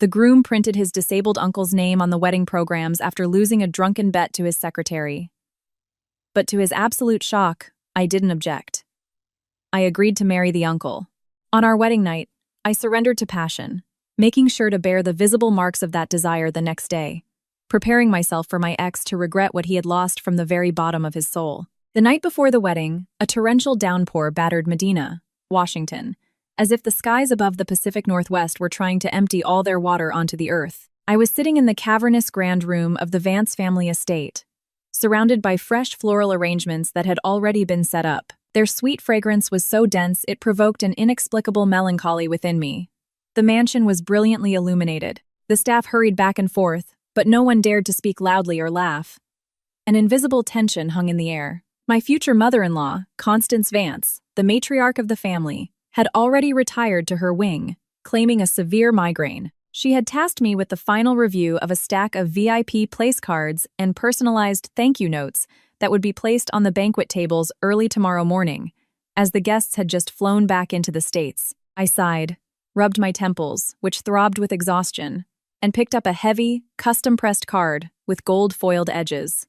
The groom printed his disabled uncle's name on the wedding programs after losing a drunken bet to his secretary. But to his absolute shock, I didn't object. I agreed to marry the uncle. On our wedding night, I surrendered to passion, making sure to bear the visible marks of that desire the next day, preparing myself for my ex to regret what he had lost from the very bottom of his soul. The night before the wedding, a torrential downpour battered Medina, Washington, as if the skies above the Pacific Northwest were trying to empty all their water onto the earth. I was sitting in the cavernous grand room of the Vance family estate, surrounded by fresh floral arrangements that had already been set up. Their sweet fragrance was so dense it provoked an inexplicable melancholy within me. The mansion was brilliantly illuminated. The staff hurried back and forth, but no one dared to speak loudly or laugh. An invisible tension hung in the air. My future mother-in-law, Constance Vance, the matriarch of the family, had already retired to her wing, claiming a severe migraine. She had tasked me with the final review of a stack of VIP place cards and personalized thank you notes that would be placed on the banquet tables early tomorrow morning, as the guests had just flown back into the States. I sighed, rubbed my temples, which throbbed with exhaustion, and picked up a heavy, custom-pressed card with gold-foiled edges.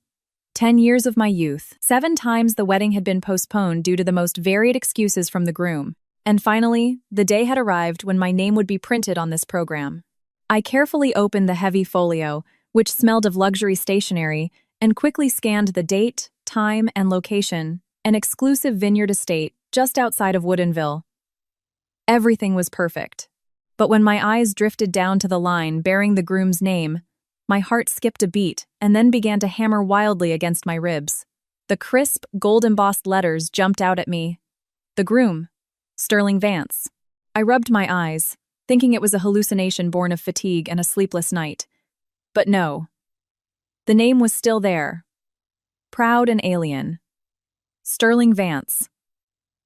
10 years of my youth. 7 times the wedding had been postponed due to the most varied excuses from the groom. And finally, the day had arrived when my name would be printed on this program. I carefully opened the heavy folio, which smelled of luxury stationery, and quickly scanned the date, time, and location, an exclusive vineyard estate just outside of Woodinville. Everything was perfect. But when my eyes drifted down to the line bearing the groom's name, my heart skipped a beat and then began to hammer wildly against my ribs. The crisp, gold-embossed letters jumped out at me. The groom, Sterling Vance. I rubbed my eyes, thinking it was a hallucination born of fatigue and a sleepless night. But no. The name was still there. Proud and alien. Sterling Vance.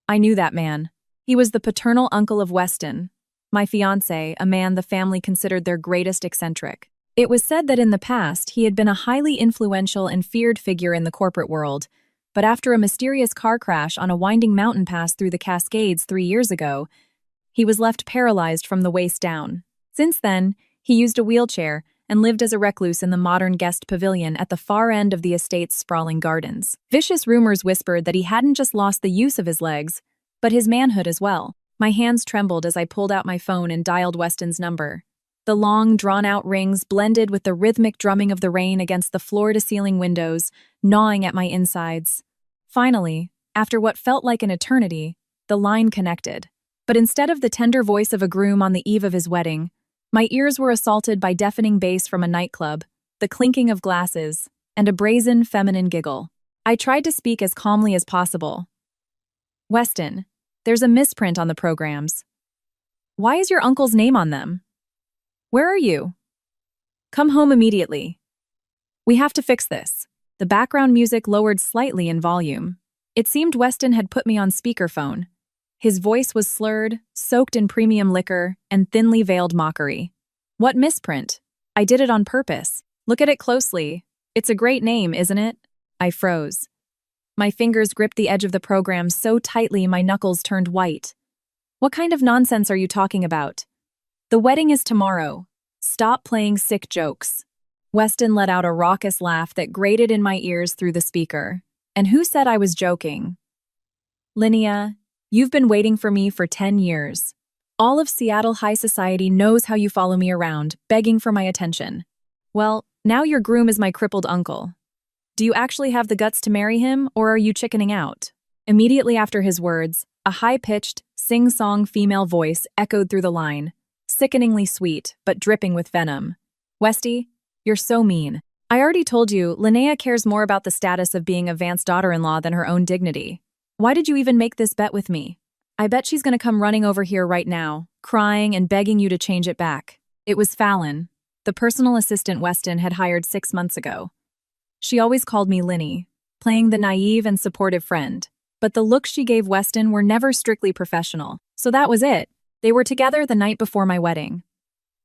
I knew that man. He was the paternal uncle of Weston, my fiancé, a man the family considered their greatest eccentric. It was said that in the past he had been a highly influential and feared figure in the corporate world, but after a mysterious car crash on a winding mountain pass through the Cascades 3 years ago, he was left paralyzed from the waist down. Since then, he used a wheelchair and lived as a recluse in the modern guest pavilion at the far end of the estate's sprawling gardens. Vicious rumors whispered that he hadn't just lost the use of his legs, but his manhood as well. My hands trembled as I pulled out my phone and dialed Weston's number. The long, drawn-out rings blended with the rhythmic drumming of the rain against the floor-to-ceiling windows, gnawing at my insides. Finally, after what felt like an eternity, the line connected. But instead of the tender voice of a groom on the eve of his wedding, my ears were assaulted by deafening bass from a nightclub, the clinking of glasses, and a brazen, feminine giggle. I tried to speak as calmly as possible. Weston, there's a misprint on the programs. Why is your uncle's name on them? Where are you? Come home immediately. We have to fix this. The background music lowered slightly in volume. It seemed Weston had put me on speakerphone. His voice was slurred, soaked in premium liquor, and thinly veiled mockery. What misprint? I did it on purpose. Look at it closely. It's a great name, isn't it? I froze. My fingers gripped the edge of the program so tightly my knuckles turned white. What kind of nonsense are you talking about? The wedding is tomorrow. Stop playing sick jokes. Weston let out a raucous laugh that grated in my ears through the speaker. And who said I was joking? Linnea, you've been waiting for me for 10 years. All of Seattle high society knows how you follow me around, begging for my attention. Well, now your groom is my crippled uncle. Do you actually have the guts to marry him, or are you chickening out? Immediately after his words, a high-pitched, sing-song female voice echoed through the line, sickeningly sweet, but dripping with venom. Westy, you're so mean. I already told you, Linnea cares more about the status of being a Vance daughter-in-law than her own dignity. Why did you even make this bet with me? I bet she's gonna come running over here right now, crying and begging you to change it back. It was Fallon, the personal assistant Weston had hired 6 months ago. She always called me Linny, playing the naive and supportive friend. But the looks she gave Weston were never strictly professional. So that was it. They were together the night before my wedding.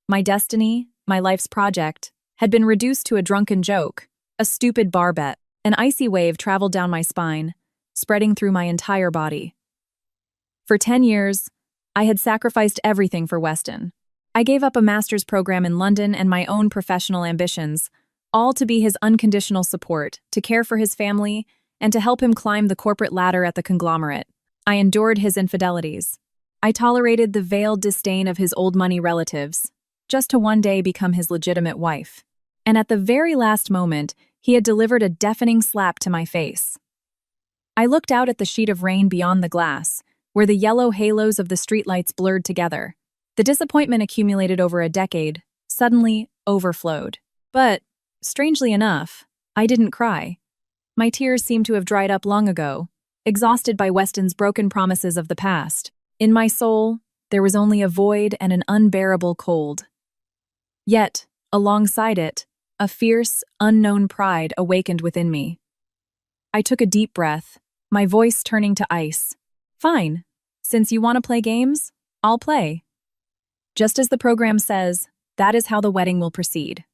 My destiny, my life's project, had been reduced to a drunken joke, a stupid bar bet. An icy wave traveled down my spine, spreading through my entire body. For 10 years, I had sacrificed everything for Weston. I gave up a master's program in London and my own professional ambitions, all to be his unconditional support, to care for his family, and to help him climb the corporate ladder at the conglomerate. I endured his infidelities. I tolerated the veiled disdain of his old money relatives, just to one day become his legitimate wife. And at the very last moment, he had delivered a deafening slap to my face. I looked out at the sheet of rain beyond the glass, where the yellow halos of the streetlights blurred together. The disappointment accumulated over a decade, suddenly overflowed. But, strangely enough, I didn't cry. My tears seemed to have dried up long ago, exhausted by Weston's broken promises of the past. In my soul, there was only a void and an unbearable cold. Yet, alongside it, a fierce, unknown pride awakened within me. I took a deep breath, my voice turning to ice. Fine. Since you want to play games, I'll play. Just as the program says, that is how the wedding will proceed.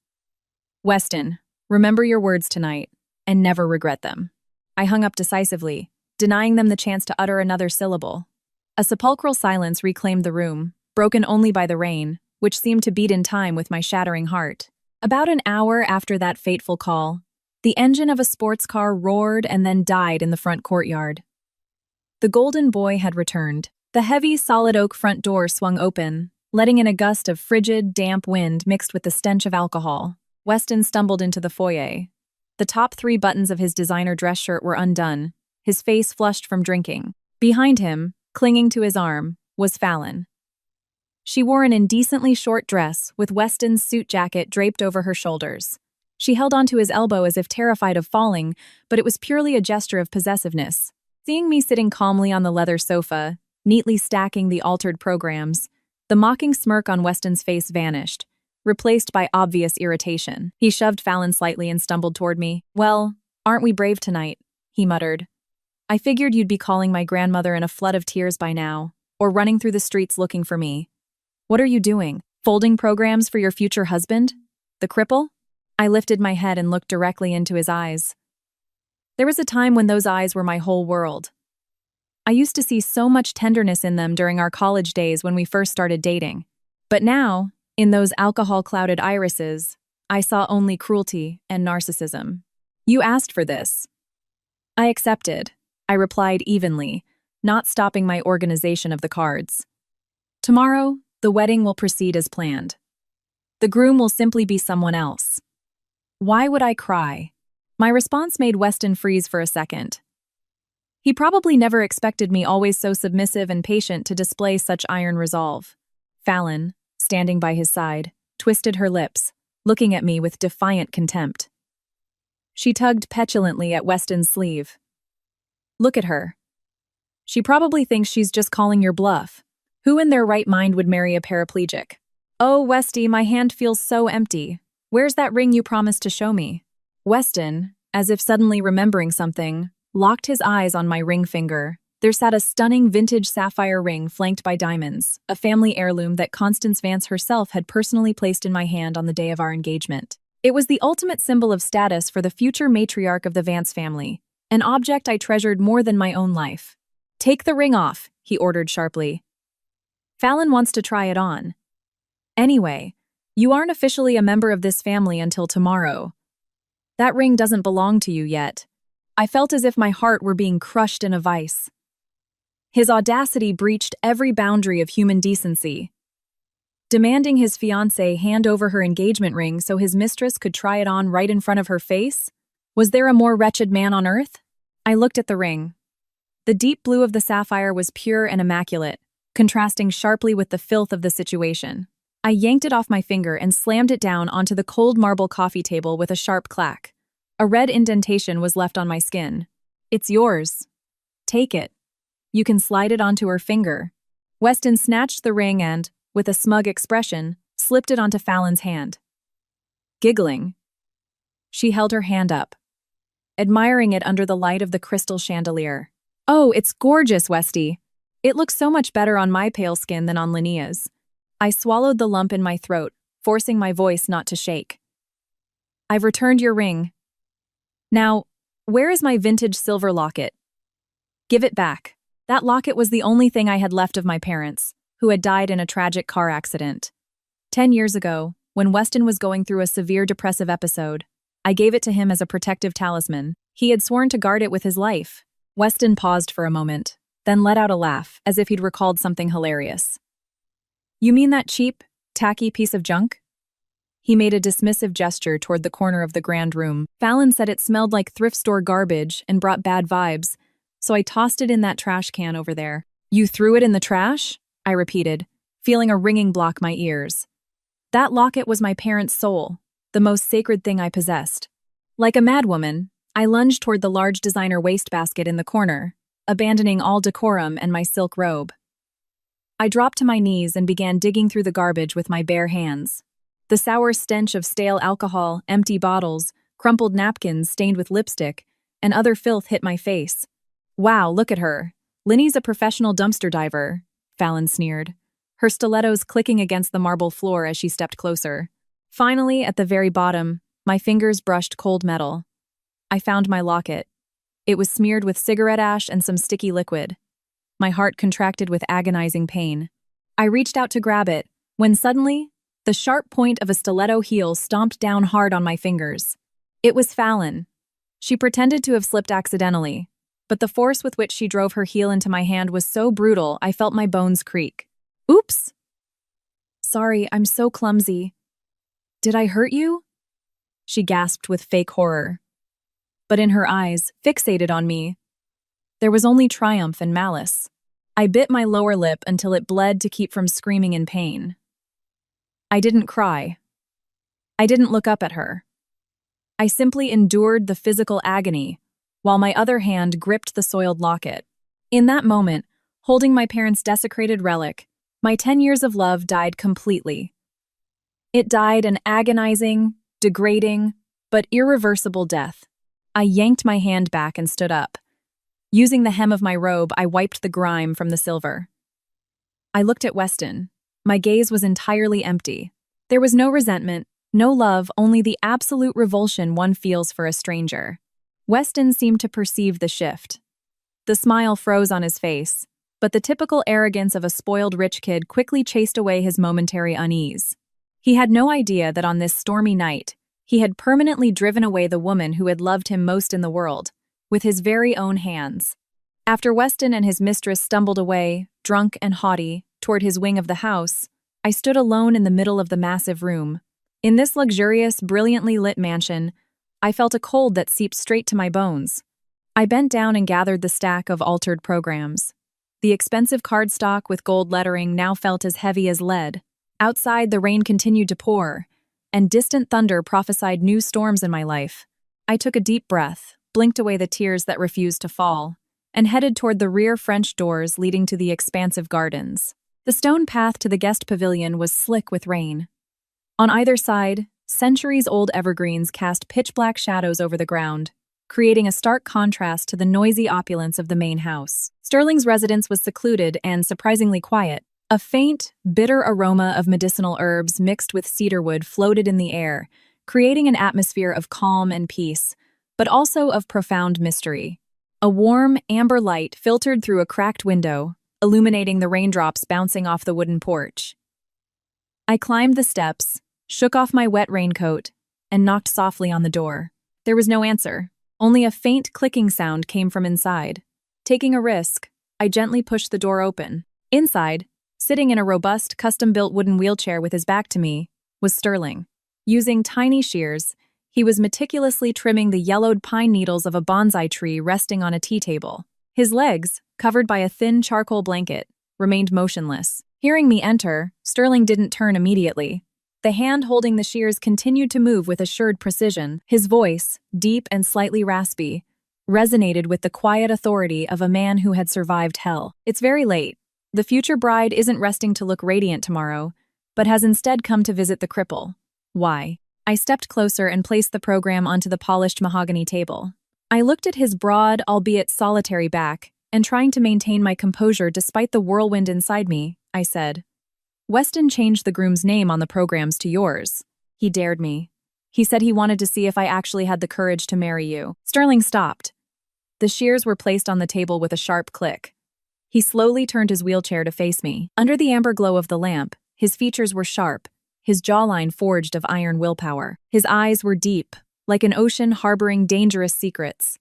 Weston, remember your words tonight, and never regret them. I hung up decisively, denying them the chance to utter another syllable. A sepulchral silence reclaimed the room, broken only by the rain, which seemed to beat in time with my shattering heart. About an hour after that fateful call, the engine of a sports car roared and then died in the front courtyard. The golden boy had returned. The heavy, solid oak front door swung open, letting in a gust of frigid, damp wind mixed with the stench of alcohol. Weston stumbled into the foyer. The top 3 buttons of his designer dress shirt were undone, his face flushed from drinking. Behind him, clinging to his arm, was Fallon. She wore an indecently short dress with Weston's suit jacket draped over her shoulders. She held onto his elbow as if terrified of falling, but it was purely a gesture of possessiveness. Seeing me sitting calmly on the leather sofa, neatly stacking the altered programs, the mocking smirk on Weston's face vanished, replaced by obvious irritation. He shoved Fallon slightly and stumbled toward me. "Well, aren't we brave tonight?" he muttered. "I figured you'd be calling my grandmother in a flood of tears by now, or running through the streets looking for me. What are you doing? Folding programs for your future husband? The cripple?" I lifted my head and looked directly into his eyes. There was a time when those eyes were my whole world. I used to see so much tenderness in them during our college days when we first started dating. But now, in those alcohol-clouded irises, I saw only cruelty and narcissism. "You asked for this." I accepted, I replied evenly, not stopping my organization of the cards. "Tomorrow, the wedding will proceed as planned. The groom will simply be someone else." Why would I cry? My response made Weston freeze for a second. He probably never expected me, always so submissive and patient, to display such iron resolve. Fallon, standing by his side, twisted her lips, looking at me with defiant contempt. She tugged petulantly at Weston's sleeve. "Look at her. She probably thinks she's just calling your bluff. Who in their right mind would marry a paraplegic?" "Oh, Westy, my hand feels so empty. Where's that ring you promised to show me?" Weston, as if suddenly remembering something, locked his eyes on my ring finger. There sat a stunning vintage sapphire ring flanked by diamonds, a family heirloom that Constance Vance herself had personally placed in my hand on the day of our engagement. It was the ultimate symbol of status for the future matriarch of the Vance family, an object I treasured more than my own life. "Take the ring off," he ordered sharply. "Fallon wants to try it on. Anyway, you aren't officially a member of this family until tomorrow. That ring doesn't belong to you yet." I felt as if my heart were being crushed in a vice. His audacity breached every boundary of human decency. Demanding his fiancée hand over her engagement ring so his mistress could try it on right in front of her face? Was there a more wretched man on earth? I looked at the ring. The deep blue of the sapphire was pure and immaculate, contrasting sharply with the filth of the situation. I yanked it off my finger and slammed it down onto the cold marble coffee table with a sharp clack. A red indentation was left on my skin. "It's yours. Take it. You can slide it onto her finger." Weston snatched the ring and, with a smug expression, slipped it onto Fallon's hand. Giggling, she held her hand up, admiring it under the light of the crystal chandelier. "Oh, it's gorgeous, Westy. It looks so much better on my pale skin than on Linnea's." I swallowed the lump in my throat, forcing my voice not to shake. "I've returned your ring. Now, where is my vintage silver locket?" "Give it back." That locket was the only thing I had left of my parents, who had died in a tragic car accident. 10 years ago, when Weston was going through a severe depressive episode, I gave it to him as a protective talisman. He had sworn to guard it with his life. Weston paused for a moment, then let out a laugh, as if he'd recalled something hilarious. You mean that cheap, tacky piece of junk? He made a dismissive gesture toward the corner of the grand room. Fallon said it smelled like thrift store garbage and brought bad vibes, so I tossed it in that trash can over there. You threw it in the trash? I repeated, feeling a ringing block my ears. That locket was my parents' soul, the most sacred thing I possessed. Like a madwoman, I lunged toward the large designer wastebasket in the corner, abandoning all decorum and my silk robe. I dropped to my knees and began digging through the garbage with my bare hands. The sour stench of stale alcohol, empty bottles, crumpled napkins stained with lipstick, and other filth hit my face. Wow, look at her. Linny's a professional dumpster diver, Fallon sneered, her stilettos clicking against the marble floor as she stepped closer. Finally, at the very bottom, my fingers brushed cold metal. I found my locket. It was smeared with cigarette ash and some sticky liquid. My heart contracted with agonizing pain. I reached out to grab it, when suddenly, the sharp point of a stiletto heel stomped down hard on my fingers. It was Fallon. She pretended to have slipped accidentally, but the force with which she drove her heel into my hand was so brutal I felt my bones creak. Oops! Sorry, I'm so clumsy. Did I hurt you? She gasped with fake horror. But in her eyes, fixated on me, there was only triumph and malice. I bit my lower lip until it bled to keep from screaming in pain. I didn't cry. I didn't look up at her. I simply endured the physical agony, while my other hand gripped the soiled locket. In that moment, holding my parents' desecrated relic, my 10 years of love died completely. It died an agonizing, degrading, but irreversible death. I yanked my hand back and stood up. Using the hem of my robe, I wiped the grime from the silver. I looked at Weston. My gaze was entirely empty. There was no resentment, no love, only the absolute revulsion one feels for a stranger. Weston seemed to perceive the shift. The smile froze on his face, but the typical arrogance of a spoiled rich kid quickly chased away his momentary unease. He had no idea that on this stormy night, he had permanently driven away the woman who had loved him most in the world, with his very own hands. After Weston and his mistress stumbled away, drunk and haughty, toward his wing of the house, I stood alone in the middle of the massive room. In this luxurious, brilliantly lit mansion, I felt a cold that seeped straight to my bones. I bent down and gathered the stack of altered programs. The expensive cardstock with gold lettering now felt as heavy as lead. Outside, the rain continued to pour, and distant thunder prophesied new storms in my life. I took a deep breath, blinked away the tears that refused to fall, and headed toward the rear French doors leading to the expansive gardens. The stone path to the guest pavilion was slick with rain. On either side, centuries-old evergreens cast pitch-black shadows over the ground, creating a stark contrast to the noisy opulence of the main house. Sterling's residence was secluded and surprisingly quiet. A faint, bitter aroma of medicinal herbs mixed with cedarwood floated in the air, creating an atmosphere of calm and peace, but also of profound mystery. A warm, amber light filtered through a cracked window, illuminating the raindrops bouncing off the wooden porch. I climbed the steps, shook off my wet raincoat, and knocked softly on the door. There was no answer. Only a faint clicking sound came from inside. Taking a risk, I gently pushed the door open. Inside, sitting in a robust, custom-built wooden wheelchair with his back to me, was Sterling. Using tiny shears, he was meticulously trimming the yellowed pine needles of a bonsai tree resting on a tea table. His legs, covered by a thin charcoal blanket, remained motionless. Hearing me enter, Sterling didn't turn immediately. The hand holding the shears continued to move with assured precision. His voice, deep and slightly raspy, resonated with the quiet authority of a man who had survived hell. It's very late. The future bride isn't resting to look radiant tomorrow, but has instead come to visit the cripple. Why? I stepped closer and placed the program onto the polished mahogany table. I looked at his broad, albeit solitary back, and trying to maintain my composure despite the whirlwind inside me, I said, Weston changed the groom's name on the programs to yours. He dared me. He said he wanted to see if I actually had the courage to marry you. Sterling stopped. The shears were placed on the table with a sharp click. He slowly turned his wheelchair to face me. Under the amber glow of the lamp, his features were sharp, his jawline forged of iron willpower. His eyes were deep, like an ocean harboring dangerous secrets.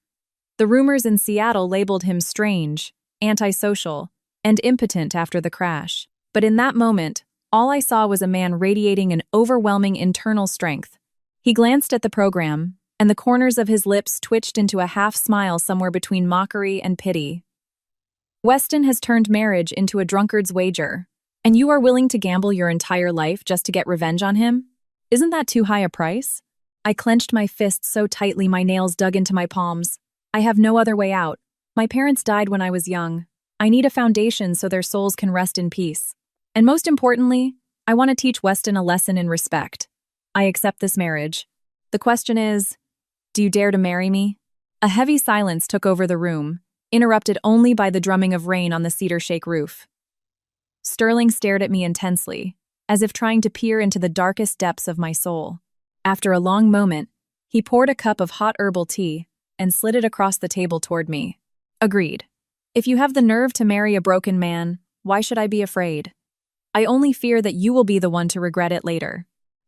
The rumors in Seattle labeled him strange, antisocial, and impotent after the crash. But in that moment, all I saw was a man radiating an overwhelming internal strength. He glanced at the program, and the corners of his lips twitched into a half-smile somewhere between mockery and pity. "Weston has turned marriage into a drunkard's wager, and you are willing to gamble your entire life just to get revenge on him? Isn't that too high a price?" I clenched my fists so tightly my nails dug into my palms. I have no other way out. My parents died when I was young. I need a foundation so their souls can rest in peace. And most importantly, I want to teach Weston a lesson in respect. I accept this marriage. The question is, do you dare to marry me? A heavy silence took over the room, interrupted only by the drumming of rain on the cedar shake roof. Sterling stared at me intensely, as if trying to peer into the darkest depths of my soul. After a long moment, he poured a cup of hot herbal tea and slid it across the table toward me. "Agreed. If you have the nerve to marry a broken man, why should I be afraid? I only fear that you will be the one to regret it later."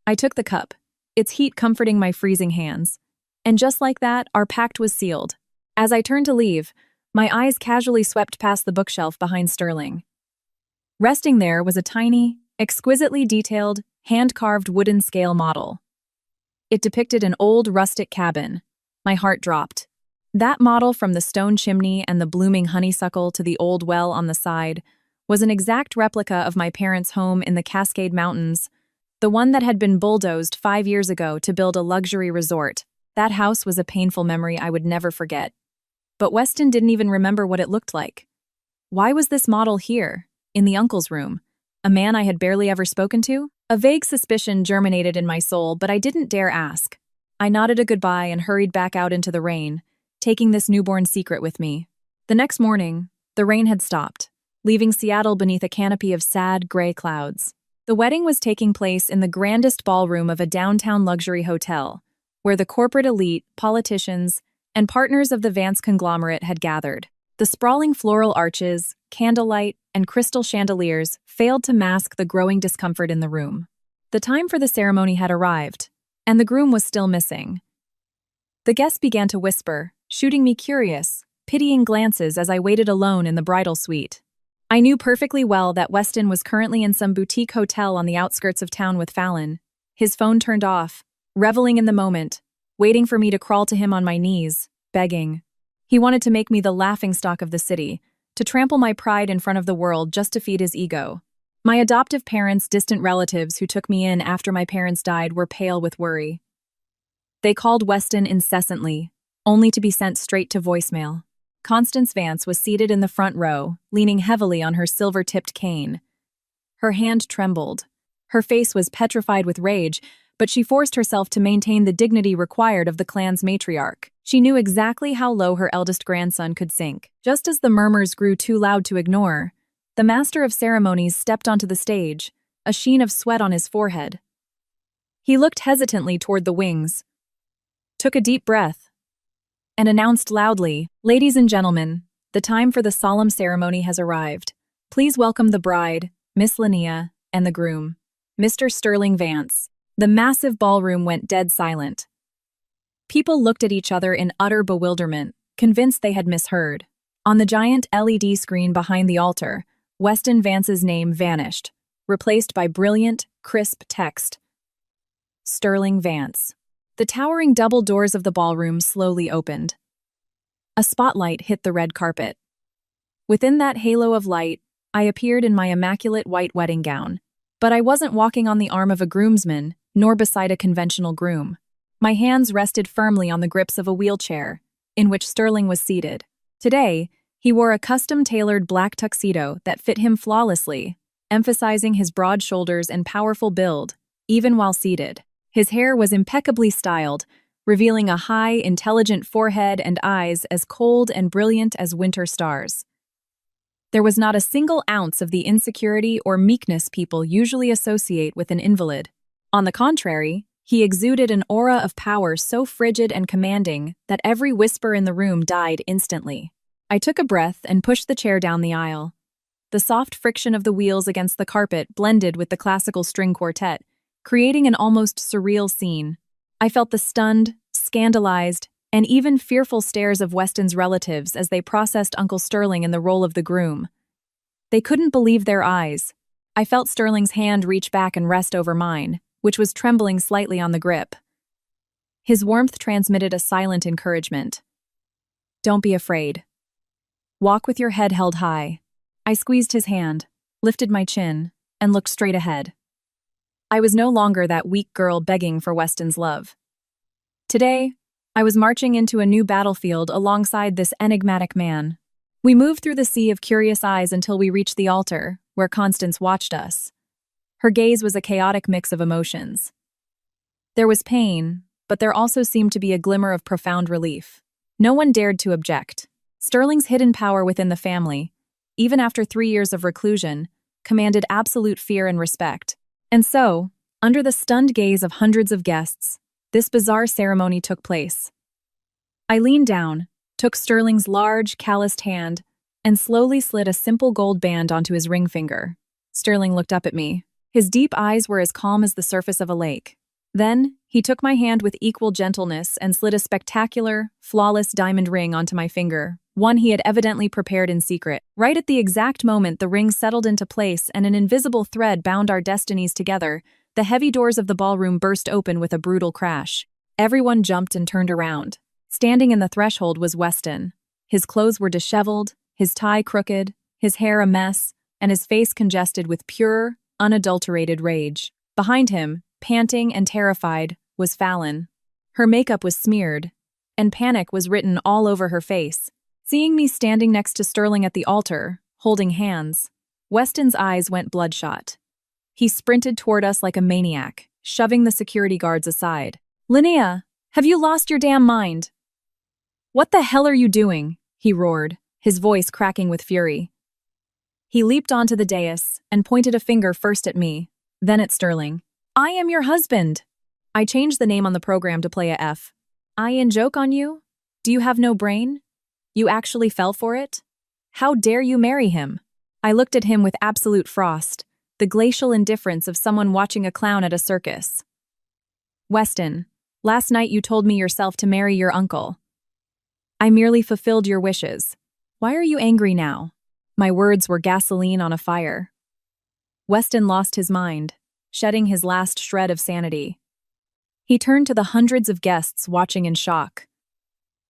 I took the cup, its heat comforting my freezing hands. And just like that, our pact was sealed. As I turned to leave, my eyes casually swept past the bookshelf behind Sterling. Resting there was a tiny, exquisitely detailed, hand-carved wooden scale model. It depicted an old rustic cabin. My heart dropped. That model, from the stone chimney and the blooming honeysuckle to the old well on the side, was an exact replica of my parents' home in the Cascade Mountains, the one that had been bulldozed 5 years ago to build a luxury resort. That house was a painful memory I would never forget. But Weston didn't even remember what it looked like. Why was this model here, in the uncle's room, a man I had barely ever spoken to? A vague suspicion germinated in my soul, but I didn't dare ask. I nodded a goodbye and hurried back out into the rain, taking this newborn secret with me. The next morning, the rain had stopped, leaving Seattle beneath a canopy of sad, gray clouds. The wedding was taking place in the grandest ballroom of a downtown luxury hotel, where the corporate elite, politicians, and partners of the Vance conglomerate had gathered. The sprawling floral arches, candlelight, and crystal chandeliers failed to mask the growing discomfort in the room. The time for the ceremony had arrived, and the groom was still missing. The guests began to whisper, shooting me curious, pitying glances as I waited alone in the bridal suite. I knew perfectly well that Weston was currently in some boutique hotel on the outskirts of town with Fallon, his phone turned off, reveling in the moment, waiting for me to crawl to him on my knees, begging. He wanted to make me the laughingstock of the city, to trample my pride in front of the world just to feed his ego. My adoptive parents, distant relatives who took me in after my parents died, were pale with worry. They called Weston incessantly, only to be sent straight to voicemail. Constance Vance was seated in the front row, leaning heavily on her silver-tipped cane. Her hand trembled. Her face was petrified with rage, but she forced herself to maintain the dignity required of the clan's matriarch. She knew exactly how low her eldest grandson could sink. Just as the murmurs grew too loud to ignore, the master of ceremonies stepped onto the stage, a sheen of sweat on his forehead. He looked hesitantly toward the wings, took a deep breath, and announced loudly, "Ladies and gentlemen, the time for the solemn ceremony has arrived. Please welcome the bride, Miss Linnea, and the groom, Mr. Sterling Vance." The massive ballroom went dead silent. People looked at each other in utter bewilderment, convinced they had misheard. On the giant LED screen behind the altar, Weston Vance's name vanished, replaced by brilliant, crisp text. Sterling Vance. The towering double doors of the ballroom slowly opened. A spotlight hit the red carpet. Within that halo of light, I appeared in my immaculate white wedding gown. But I wasn't walking on the arm of a groomsman, nor beside a conventional groom. My hands rested firmly on the grips of a wheelchair, in which Sterling was seated. Today, he wore a custom-tailored black tuxedo that fit him flawlessly, emphasizing his broad shoulders and powerful build, even while seated. His hair was impeccably styled, revealing a high, intelligent forehead and eyes as cold and brilliant as winter stars. There was not a single ounce of the insecurity or meekness people usually associate with an invalid. On the contrary, he exuded an aura of power so frigid and commanding that every whisper in the room died instantly. I took a breath and pushed the chair down the aisle. The soft friction of the wheels against the carpet blended with the classical string quartet, creating an almost surreal scene. I felt the stunned, scandalized, and even fearful stares of Weston's relatives as they processed Uncle Sterling in the role of the groom. They couldn't believe their eyes. I felt Sterling's hand reach back and rest over mine, which was trembling slightly on the grip. His warmth transmitted a silent encouragement. "Don't be afraid. Walk with your head held high." I squeezed his hand, lifted my chin, and looked straight ahead. I was no longer that weak girl begging for Weston's love. Today, I was marching into a new battlefield alongside this enigmatic man. We moved through the sea of curious eyes until we reached the altar, where Constance watched us. Her gaze was a chaotic mix of emotions. There was pain, but there also seemed to be a glimmer of profound relief. No one dared to object. Sterling's hidden power within the family, even after 3 years of reclusion, commanded absolute fear and respect. And so, under the stunned gaze of hundreds of guests, this bizarre ceremony took place. I leaned down, took Sterling's large, calloused hand, and slowly slid a simple gold band onto his ring finger. Sterling looked up at me. His deep eyes were as calm as the surface of a lake. Then, he took my hand with equal gentleness and slid a spectacular, flawless diamond ring onto my finger, one he had evidently prepared in secret. Right at the exact moment the ring settled into place and an invisible thread bound our destinies together, the heavy doors of the ballroom burst open with a brutal crash. Everyone jumped and turned around. Standing in the threshold was Weston. His clothes were disheveled, his tie crooked, his hair a mess, and his face congested with pure, unadulterated rage. Behind him, panting and terrified, was Fallon. Her makeup was smeared, and panic was written all over her face. Seeing me standing next to Sterling at the altar, holding hands, Weston's eyes went bloodshot. He sprinted toward us like a maniac, shoving the security guards aside. "Linnea, have you lost your damn mind? What the hell are you doing?" he roared, his voice cracking with fury. He leaped onto the dais and pointed a finger first at me, then at Sterling. "I am your husband." I changed the name on the program to play a F. "I in joke on you? Do you have no brain? You actually fell for it? How dare you marry him?" I looked at him with absolute frost, the glacial indifference of someone watching a clown at a circus. "Weston, last night you told me yourself to marry your uncle. I merely fulfilled your wishes. Why are you angry now?" My words were gasoline on a fire. Weston lost his mind, shedding his last shred of sanity. He turned to the hundreds of guests watching in shock.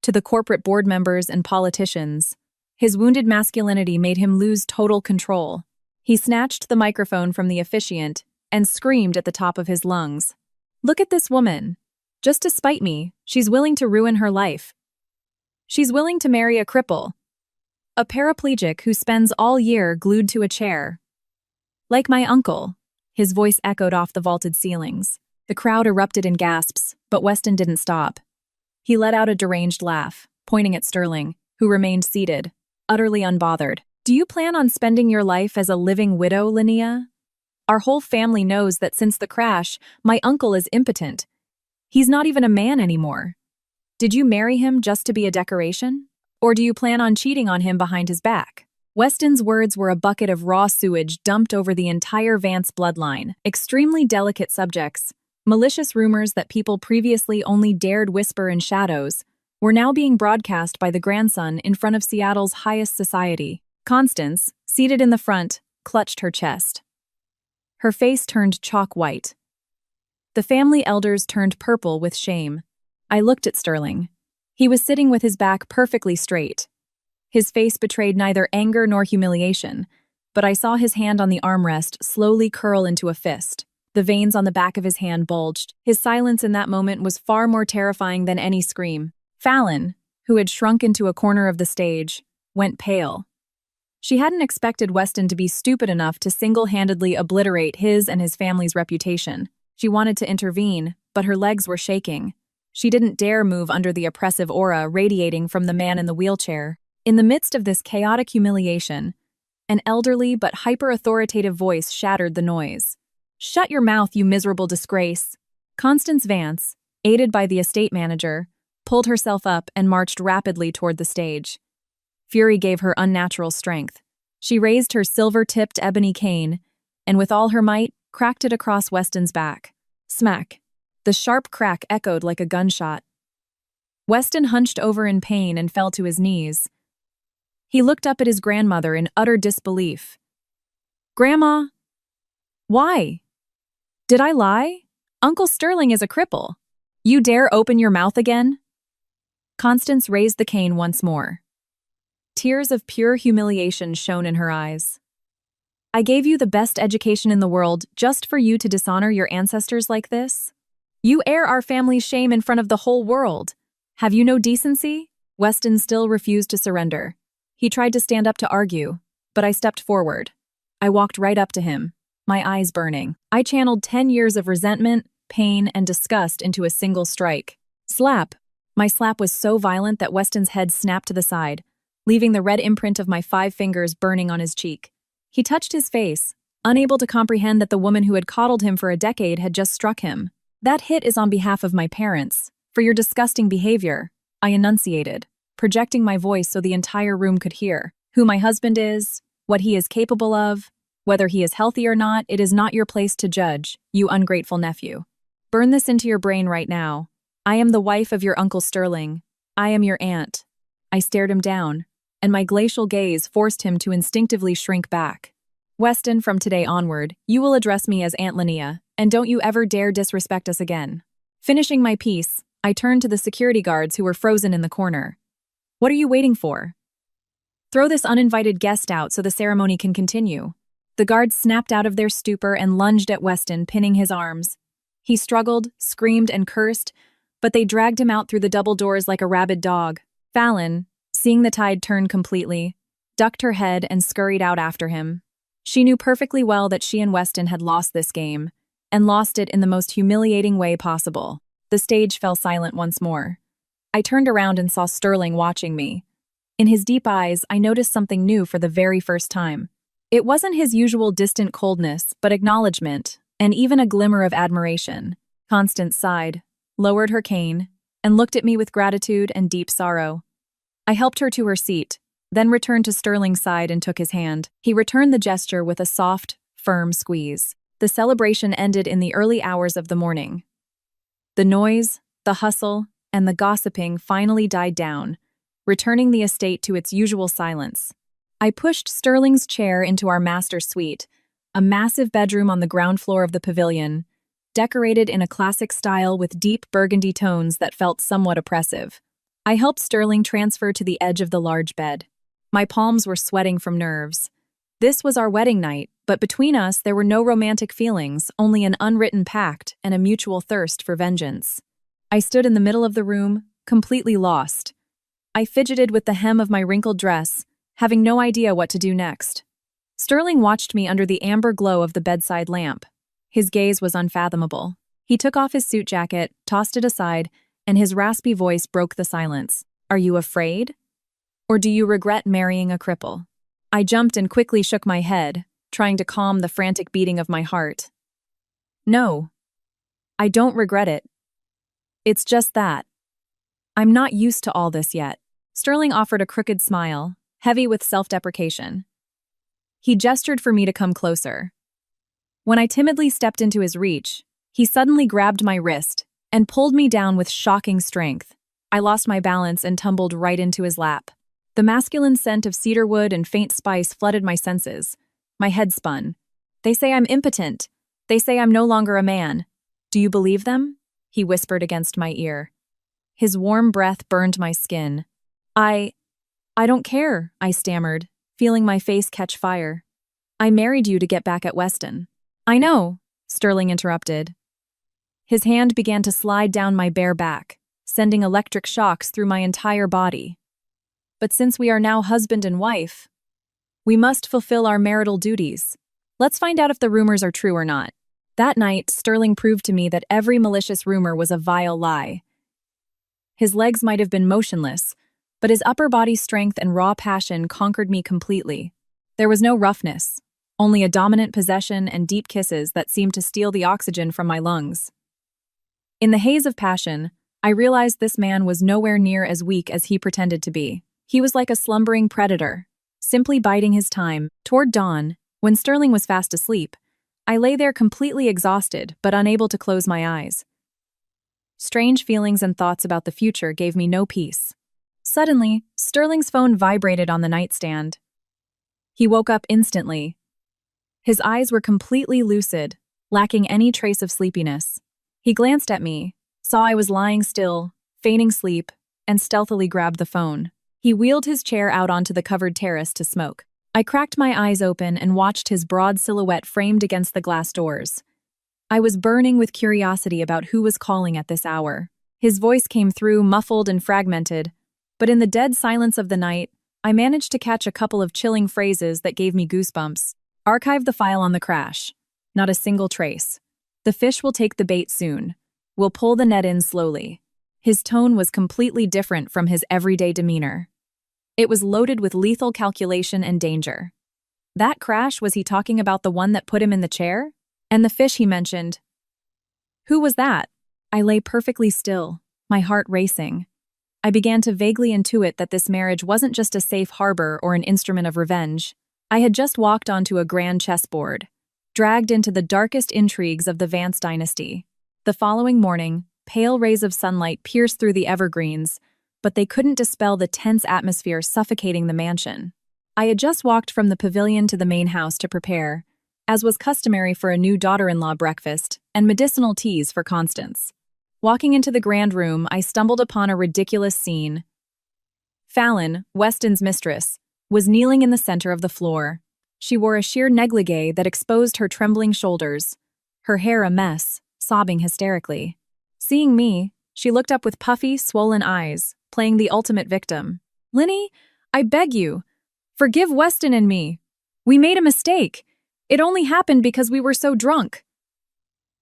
To the corporate board members and politicians, his wounded masculinity made him lose total control. He snatched the microphone from the officiant and screamed at the top of his lungs. "Look at this woman. Just to spite me, she's willing to ruin her life. She's willing to marry a cripple. A paraplegic who spends all year glued to a chair. Like my uncle." His voice echoed off the vaulted ceilings. The crowd erupted in gasps, but Weston didn't stop. He let out a deranged laugh, pointing at Sterling, who remained seated, utterly unbothered. "Do you plan on spending your life as a living widow, Linnea? Our whole family knows that since the crash, my uncle is impotent. He's not even a man anymore. Did you marry him just to be a decoration? Or do you plan on cheating on him behind his back?" Weston's words were a bucket of raw sewage dumped over the entire Vance bloodline. Extremely delicate subjects, malicious rumors that people previously only dared whisper in shadows, were now being broadcast by the grandson in front of Seattle's highest society. Constance, seated in the front, clutched her chest. Her face turned chalk white. The family elders turned purple with shame. I looked at Sterling. He was sitting with his back perfectly straight. His face betrayed neither anger nor humiliation, but I saw his hand on the armrest slowly curl into a fist. The veins on the back of his hand bulged. His silence in that moment was far more terrifying than any scream. Fallon, who had shrunk into a corner of the stage, went pale. She hadn't expected Weston to be stupid enough to single-handedly obliterate his and his family's reputation. She wanted to intervene, but her legs were shaking. She didn't dare move under the oppressive aura radiating from the man in the wheelchair. In the midst of this chaotic humiliation, an elderly but hyper-authoritative voice shattered the noise. "Shut your mouth, you miserable disgrace." Constance Vance, aided by the estate manager, pulled herself up and marched rapidly toward the stage. Fury gave her unnatural strength. She raised her silver-tipped ebony cane and with all her might cracked it across Weston's back. Smack. The sharp crack echoed like a gunshot. Weston hunched over in pain and fell to his knees. He looked up at his grandmother in utter disbelief. "Grandma, why? Did I lie? Uncle Sterling is a cripple. You dare open your mouth again?" Constance raised the cane once more. Tears of pure humiliation shone in her eyes. "I gave you the best education in the world just for you to dishonor your ancestors like this? You air our family's shame in front of the whole world. Have you no decency?" Weston still refused to surrender. He tried to stand up to argue, but I stepped forward. I walked right up to him, my eyes burning. I channeled 10 years of resentment, pain, and disgust into a single strike. Slap! My slap was so violent that Weston's head snapped to the side, leaving the red imprint of my 5 fingers burning on his cheek. He touched his face, unable to comprehend that the woman who had coddled him for a decade had just struck him. "That hit is on behalf of my parents. For your disgusting behavior," I enunciated, projecting my voice so the entire room could hear. "Who my husband is, what he is capable of, whether he is healthy or not, it is not your place to judge, you ungrateful nephew. Burn this into your brain right now. I am the wife of your Uncle Sterling. I am your aunt." I stared him down, and my glacial gaze forced him to instinctively shrink back. "Weston, from today onward, you will address me as Aunt Linnea, and don't you ever dare disrespect us again." Finishing my piece, I turned to the security guards who were frozen in the corner. "What are you waiting for? Throw this uninvited guest out so the ceremony can continue." The guards snapped out of their stupor and lunged at Weston, pinning his arms. He struggled, screamed, and cursed, but they dragged him out through the double doors like a rabid dog. Fallon, seeing the tide turn completely, ducked her head and scurried out after him. She knew perfectly well that she and Weston had lost this game, and lost it in the most humiliating way possible. The stage fell silent once more. I turned around and saw Sterling watching me. In his deep eyes, I noticed something new for the very first time. It wasn't his usual distant coldness, but acknowledgement, and even a glimmer of admiration. Constance sighed, lowered her cane, and looked at me with gratitude and deep sorrow. I helped her to her seat, then returned to Sterling's side and took his hand. He returned the gesture with a soft, firm squeeze. The celebration ended in the early hours of the morning. The noise, the hustle, and the gossiping finally died down, returning the estate to its usual silence. I pushed Sterling's chair into our master suite, a massive bedroom on the ground floor of the pavilion, decorated in a classic style with deep burgundy tones that felt somewhat oppressive. I helped Sterling transfer to the edge of the large bed. My palms were sweating from nerves. This was our wedding night, but between us there were no romantic feelings, only an unwritten pact and a mutual thirst for vengeance. I stood in the middle of the room, completely lost. I fidgeted with the hem of my wrinkled dress, having no idea what to do next. Sterling watched me under the amber glow of the bedside lamp. His gaze was unfathomable. He took off his suit jacket, tossed it aside, and his raspy voice broke the silence. "Are you afraid? Or do you regret marrying a cripple?" I jumped and quickly shook my head, trying to calm the frantic beating of my heart. "No, I don't regret it. It's just that I'm not used to all this yet." Sterling offered a crooked smile, heavy with self-deprecation. He gestured for me to come closer. When I timidly stepped into his reach, he suddenly grabbed my wrist and pulled me down with shocking strength. I lost my balance and tumbled right into his lap. The masculine scent of cedarwood and faint spice flooded my senses. My head spun. "They say I'm impotent. They say I'm no longer a man. Do you believe them?" He whispered against my ear. His warm breath burned my skin. I don't care," I stammered, feeling my face catch fire. "I married you to get back at Weston." "I know," Sterling interrupted. His hand began to slide down my bare back, sending electric shocks through my entire body. "But since we are now husband and wife, we must fulfill our marital duties. Let's find out if the rumors are true or not." That night, Sterling proved to me that every malicious rumor was a vile lie. His legs might have been motionless, but his upper body strength and raw passion conquered me completely. There was no roughness, only a dominant possession and deep kisses that seemed to steal the oxygen from my lungs. In the haze of passion, I realized this man was nowhere near as weak as he pretended to be. He was like a slumbering predator, simply biding his time. Toward dawn, when Sterling was fast asleep, I lay there completely exhausted, but unable to close my eyes. Strange feelings and thoughts about the future gave me no peace. Suddenly, Sterling's phone vibrated on the nightstand. He woke up instantly. His eyes were completely lucid, lacking any trace of sleepiness. He glanced at me, saw I was lying still, feigning sleep, and stealthily grabbed the phone. He wheeled his chair out onto the covered terrace to smoke. I cracked my eyes open and watched his broad silhouette framed against the glass doors. I was burning with curiosity about who was calling at this hour. His voice came through, muffled and fragmented, but in the dead silence of the night, I managed to catch a couple of chilling phrases that gave me goosebumps. Archive the file on the crash. Not a single trace. The fish will take the bait soon. We'll pull the net in slowly. His tone was completely different from his everyday demeanor. It was loaded with lethal calculation and danger. That crash, was he talking about the one that put him in the chair? And the fish he mentioned. Who was that? I lay perfectly still, my heart racing. I began to vaguely intuit that this marriage wasn't just a safe harbor or an instrument of revenge. I had just walked onto a grand chessboard, dragged into the darkest intrigues of the Vance dynasty. The following morning, pale rays of sunlight pierced through the evergreens, but they couldn't dispel the tense atmosphere suffocating the mansion. I had just walked from the pavilion to the main house to prepare, as was customary for a new daughter-in-law breakfast and medicinal teas for Constance. Walking into the grand room, I stumbled upon a ridiculous scene. Fallon, Weston's mistress, was kneeling in the center of the floor. She wore a sheer negligee that exposed her trembling shoulders, her hair a mess, sobbing hysterically. Seeing me, she looked up with puffy, swollen eyes, playing the ultimate victim. "Linny, I beg you, forgive Weston and me. We made a mistake. It only happened because we were so drunk,"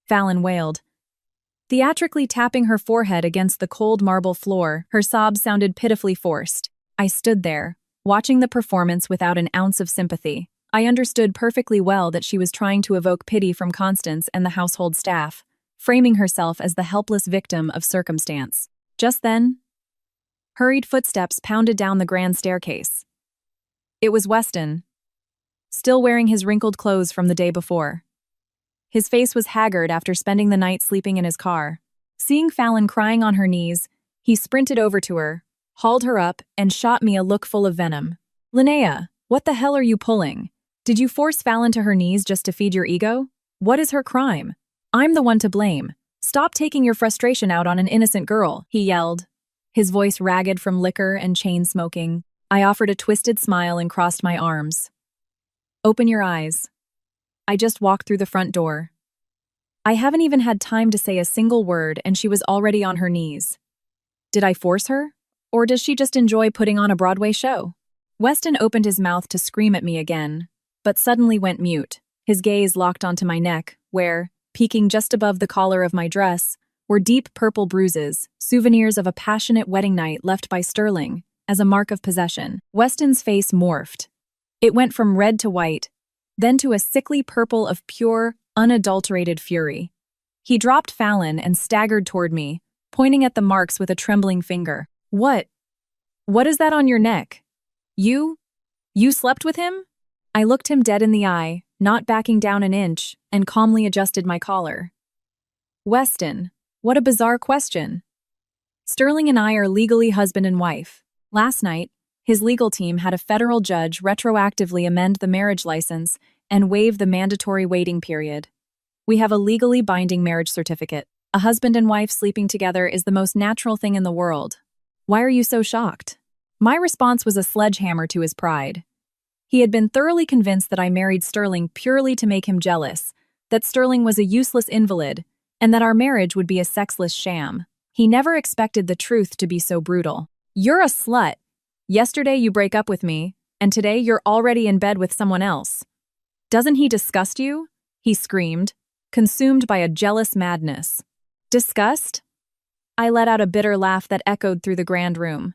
Fallon wailed. Theatrically tapping her forehead against the cold marble floor, her sobs sounded pitifully forced. I stood there, watching the performance without an ounce of sympathy. I understood perfectly well that she was trying to evoke pity from Constance and the household staff, framing herself as the helpless victim of circumstance. Just then, hurried footsteps pounded down the grand staircase. It was Weston, still wearing his wrinkled clothes from the day before. His face was haggard after spending the night sleeping in his car. Seeing Fallon crying on her knees, he sprinted over to her, hauled her up, and shot me a look full of venom. "Linnea, what the hell are you pulling? Did you force Fallon to her knees just to feed your ego? What is her crime? I'm the one to blame. Stop taking your frustration out on an innocent girl," he yelled, his voice ragged from liquor and chain smoking. I offered a twisted smile and crossed my arms. "Open your eyes. I just walked through the front door." I haven't even had time to say a single word and she was already on her knees. Did I force her? Or does she just enjoy putting on a Broadway show? Weston opened his mouth to scream at me again, but suddenly went mute. His gaze locked onto my neck, where, peeking just above the collar of my dress, were deep purple bruises, souvenirs of a passionate wedding night left by Sterling, as a mark of possession. Weston's face morphed. It went from red to white, then to a sickly purple of pure, unadulterated fury. He dropped Fallon and staggered toward me, pointing at the marks with a trembling finger. What is that on your neck? You slept with him?" I looked him dead in the eye, not backing down an inch, and calmly adjusted my collar. "Weston, what a bizarre question. Sterling and I are legally husband and wife. Last night, his legal team had a federal judge retroactively amend the marriage license and waive the mandatory waiting period. We have a legally binding marriage certificate. A husband and wife sleeping together is the most natural thing in the world. Why are you so shocked?" My response was a sledgehammer to his pride. He had been thoroughly convinced that I married Sterling purely to make him jealous, that Sterling was a useless invalid, and that our marriage would be a sexless sham. He never expected the truth to be so brutal. "You're a slut. Yesterday you break up with me, and today you're already in bed with someone else. Doesn't he disgust you?" he screamed, consumed by a jealous madness. "Disgust?" I let out a bitter laugh that echoed through the grand room.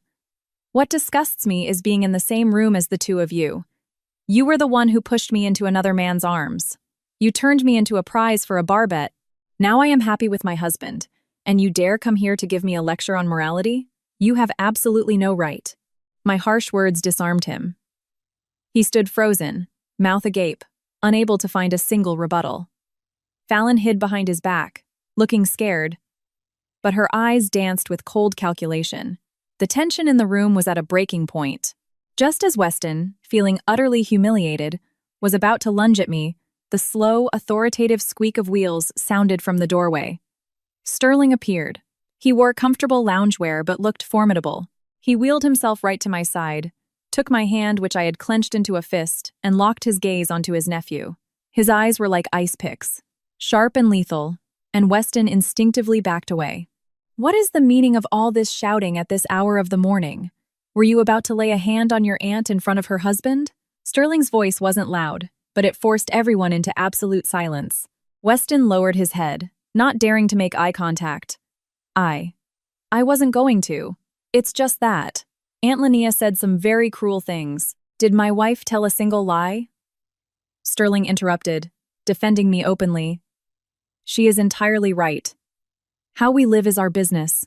"What disgusts me is being in the same room as the two of you. You were the one who pushed me into another man's arms. You turned me into a prize for a bar bet. Now I am happy with my husband, and you dare come here to give me a lecture on morality? You have absolutely no right." My harsh words disarmed him. He stood frozen, mouth agape, unable to find a single rebuttal. Fallon hid behind his back, looking scared, but her eyes danced with cold calculation. The tension in the room was at a breaking point. Just as Weston, feeling utterly humiliated, was about to lunge at me, the slow, authoritative squeak of wheels sounded from the doorway. Sterling appeared. He wore comfortable loungewear but looked formidable. He wheeled himself right to my side, took my hand, which I had clenched into a fist, and locked his gaze onto his nephew. His eyes were like ice picks, sharp and lethal, and Weston instinctively backed away. "What is the meaning of all this shouting at this hour of the morning? Were you about to lay a hand on your aunt in front of her husband?" Sterling's voice wasn't loud, but it forced everyone into absolute silence. Weston lowered his head, not daring to make eye contact. I wasn't going to. It's just that. Aunt Linnea said some very cruel things. Did my wife tell a single lie? Sterling interrupted, defending me openly. She is entirely right. How we live is our business,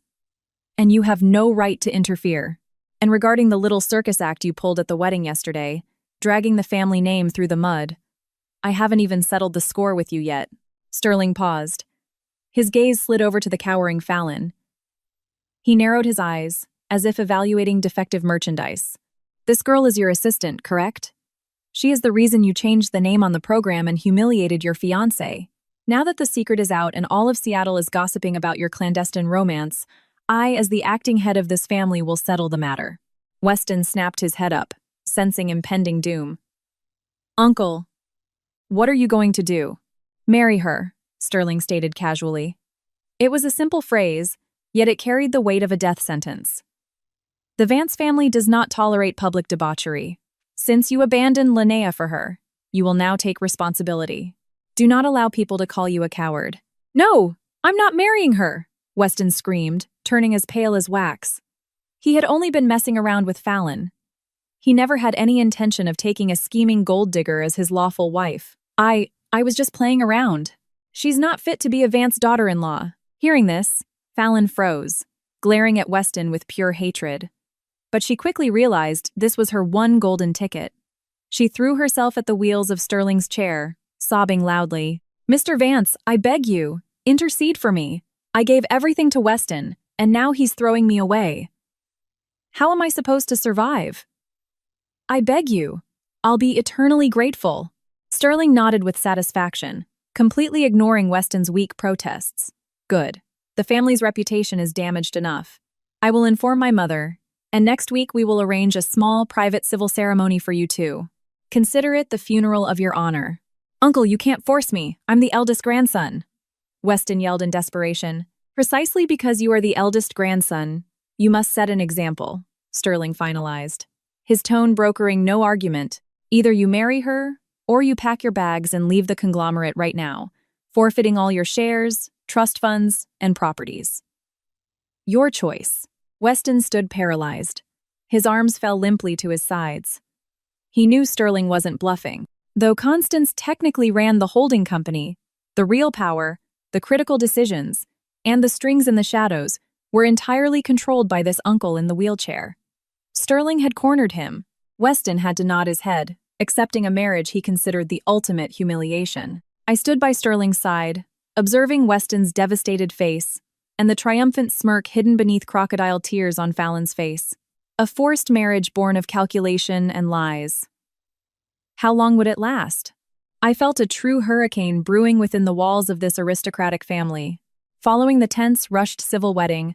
and you have no right to interfere. And regarding the little circus act you pulled at the wedding yesterday, dragging the family name through the mud, I haven't even settled the score with you yet. Sterling paused. His gaze slid over to the cowering Fallon. He narrowed his eyes, as if evaluating defective merchandise. This girl is your assistant, correct? She is the reason you changed the name on the program and humiliated your fiancé. Now that the secret is out and all of Seattle is gossiping about your clandestine romance, I, as the acting head of this family, will settle the matter. Weston snapped his head up, sensing impending doom. Uncle, what are you going to do? Marry her, Sterling stated casually. It was a simple phrase, yet it carried the weight of a death sentence. The Vance family does not tolerate public debauchery. Since you abandoned Linnea for her, you will now take responsibility. Do not allow people to call you a coward. No, I'm not marrying her, Weston screamed, turning as pale as wax. He had only been messing around with Fallon. He never had any intention of taking a scheming gold digger as his lawful wife. I was just playing around. She's not fit to be a Vance daughter-in-law. Hearing this, Fallon froze, glaring at Weston with pure hatred. But she quickly realized this was her one golden ticket. She threw herself at the wheels of Sterling's chair, sobbing loudly. Mr. Vance, I beg you, intercede for me. I gave everything to Weston, and now he's throwing me away. How am I supposed to survive? I beg you. I'll be eternally grateful. Sterling nodded with satisfaction, completely ignoring Weston's weak protests. Good. The family's reputation is damaged enough. I will inform my mother, and next week we will arrange a small, private civil ceremony for you two. Consider it the funeral of your honor. Uncle, you can't force me. I'm the eldest grandson. Weston yelled in desperation. Precisely because you are the eldest grandson, you must set an example, Sterling finalized. His tone brokering no argument. Either you marry her, or you pack your bags and leave the conglomerate right now, forfeiting all your shares, trust funds, and properties. Your choice. Weston stood paralyzed. His arms fell limply to his sides. He knew Sterling wasn't bluffing. Though Constance technically ran the holding company, the real power, the critical decisions, and the strings in the shadows were entirely controlled by this uncle in the wheelchair. Sterling had cornered him. Weston had to nod his head, accepting a marriage he considered the ultimate humiliation. I stood by Sterling's side, observing Weston's devastated face and the triumphant smirk hidden beneath crocodile tears on Fallon's face. A forced marriage born of calculation and lies. How long would it last? I felt a true hurricane brewing within the walls of this aristocratic family. Following the tense, rushed civil wedding,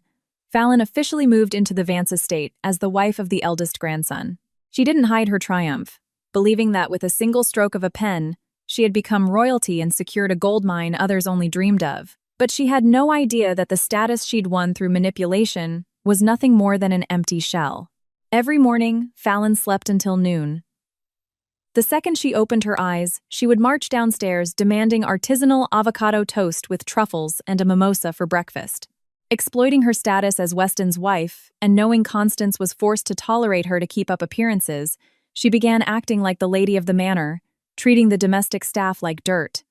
Fallon officially moved into the Vance estate as the wife of the eldest grandson. She didn't hide her triumph, believing that with a single stroke of a pen, she had become royalty and secured a gold mine others only dreamed of. But she had no idea that the status she'd won through manipulation was nothing more than an empty shell. Every morning, Fallon slept until noon. The second she opened her eyes, she would march downstairs demanding artisanal avocado toast with truffles and a mimosa for breakfast. Exploiting her status as Weston's wife, and knowing Constance was forced to tolerate her to keep up appearances, she began acting like the lady of the manor, treating the domestic staff like dirt.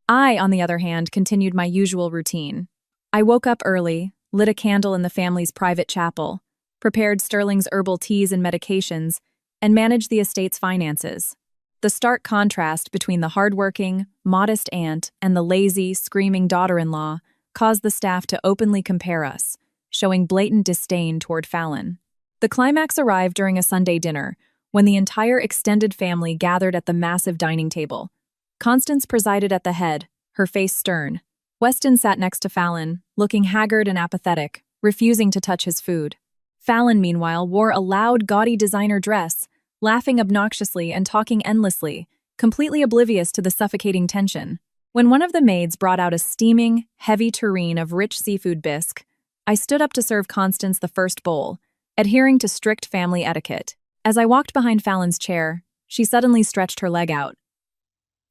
I, on the other hand, continued my usual routine. I woke up early, lit a candle in the family's private chapel, prepared Sterling's herbal teas and medications, and managed the estate's finances. The stark contrast between the hardworking, modest aunt and the lazy, screaming daughter-in-law caused the staff to openly compare us, showing blatant disdain toward Fallon. The climax arrived during a Sunday dinner, when the entire extended family gathered at the massive dining table. Constance presided at the head, her face stern. Weston sat next to Fallon, looking haggard and apathetic, refusing to touch his food. Fallon, meanwhile, wore a loud, gaudy designer dress, laughing obnoxiously and talking endlessly, completely oblivious to the suffocating tension. When one of the maids brought out a steaming, heavy tureen of rich seafood bisque, I stood up to serve Constance the first bowl, adhering to strict family etiquette. As I walked behind Fallon's chair, she suddenly stretched her leg out.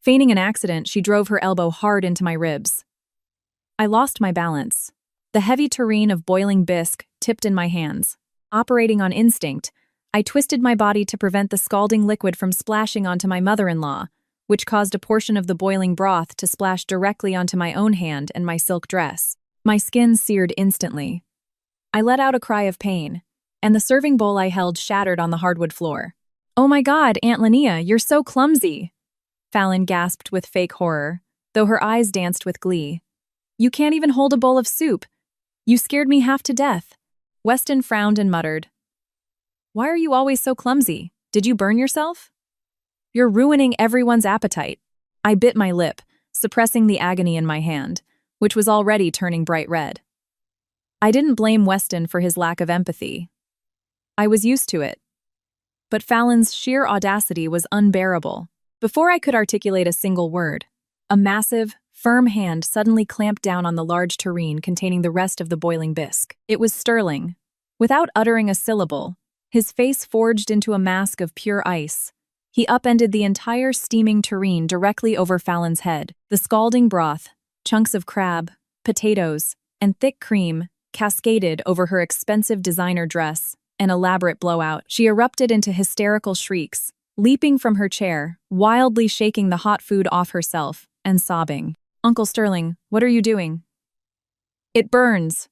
Feigning an accident, she drove her elbow hard into my ribs. I lost my balance. The heavy tureen of boiling bisque tipped in my hands. Operating on instinct, I twisted my body to prevent the scalding liquid from splashing onto my mother-in-law, which caused a portion of the boiling broth to splash directly onto my own hand and my silk dress. My skin seared instantly. I let out a cry of pain, and the serving bowl I held shattered on the hardwood floor. "Oh my God, Aunt Linnea, you're so clumsy!" Fallon gasped with fake horror, though her eyes danced with glee. "You can't even hold a bowl of soup. You scared me half to death." Weston frowned and muttered, "Why are you always so clumsy? Did you burn yourself?" "You're ruining everyone's appetite." I bit my lip, suppressing the agony in my hand, which was already turning bright red. I didn't blame Weston for his lack of empathy. I was used to it. But Fallon's sheer audacity was unbearable. Before I could articulate a single word, a massive, firm hand suddenly clamped down on the large tureen containing the rest of the boiling bisque. It was Sterling. Without uttering a syllable, his face forged into a mask of pure ice. He upended the entire steaming tureen directly over Fallon's head. The scalding broth, chunks of crab, potatoes, and thick cream cascaded over her expensive designer dress, an elaborate blowout. She erupted into hysterical shrieks, leaping from her chair, wildly shaking the hot food off herself, and sobbing. "Uncle Sterling, what are you doing?" "It burns."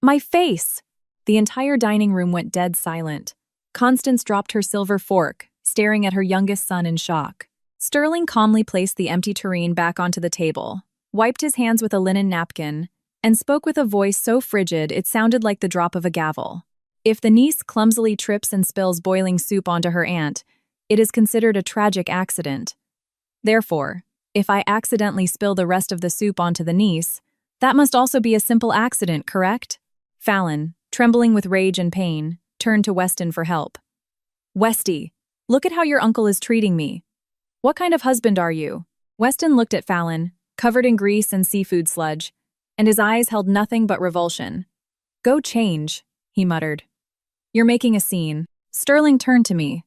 "My face!" The entire dining room went dead silent. Constance dropped her silver fork, staring at her youngest son in shock. Sterling calmly placed the empty tureen back onto the table, wiped his hands with a linen napkin, and spoke with a voice so frigid it sounded like the drop of a gavel. "If the niece clumsily trips and spills boiling soup onto her aunt, it is considered a tragic accident. Therefore, if I accidentally spill the rest of the soup onto the niece, that must also be a simple accident, correct?" Fallon, trembling with rage and pain, turned to Weston for help. "Westy, look at how your uncle is treating me. What kind of husband are you?" Weston looked at Fallon, covered in grease and seafood sludge, and his eyes held nothing but revulsion. "Go change," he muttered. "You're making a scene." Sterling turned to me.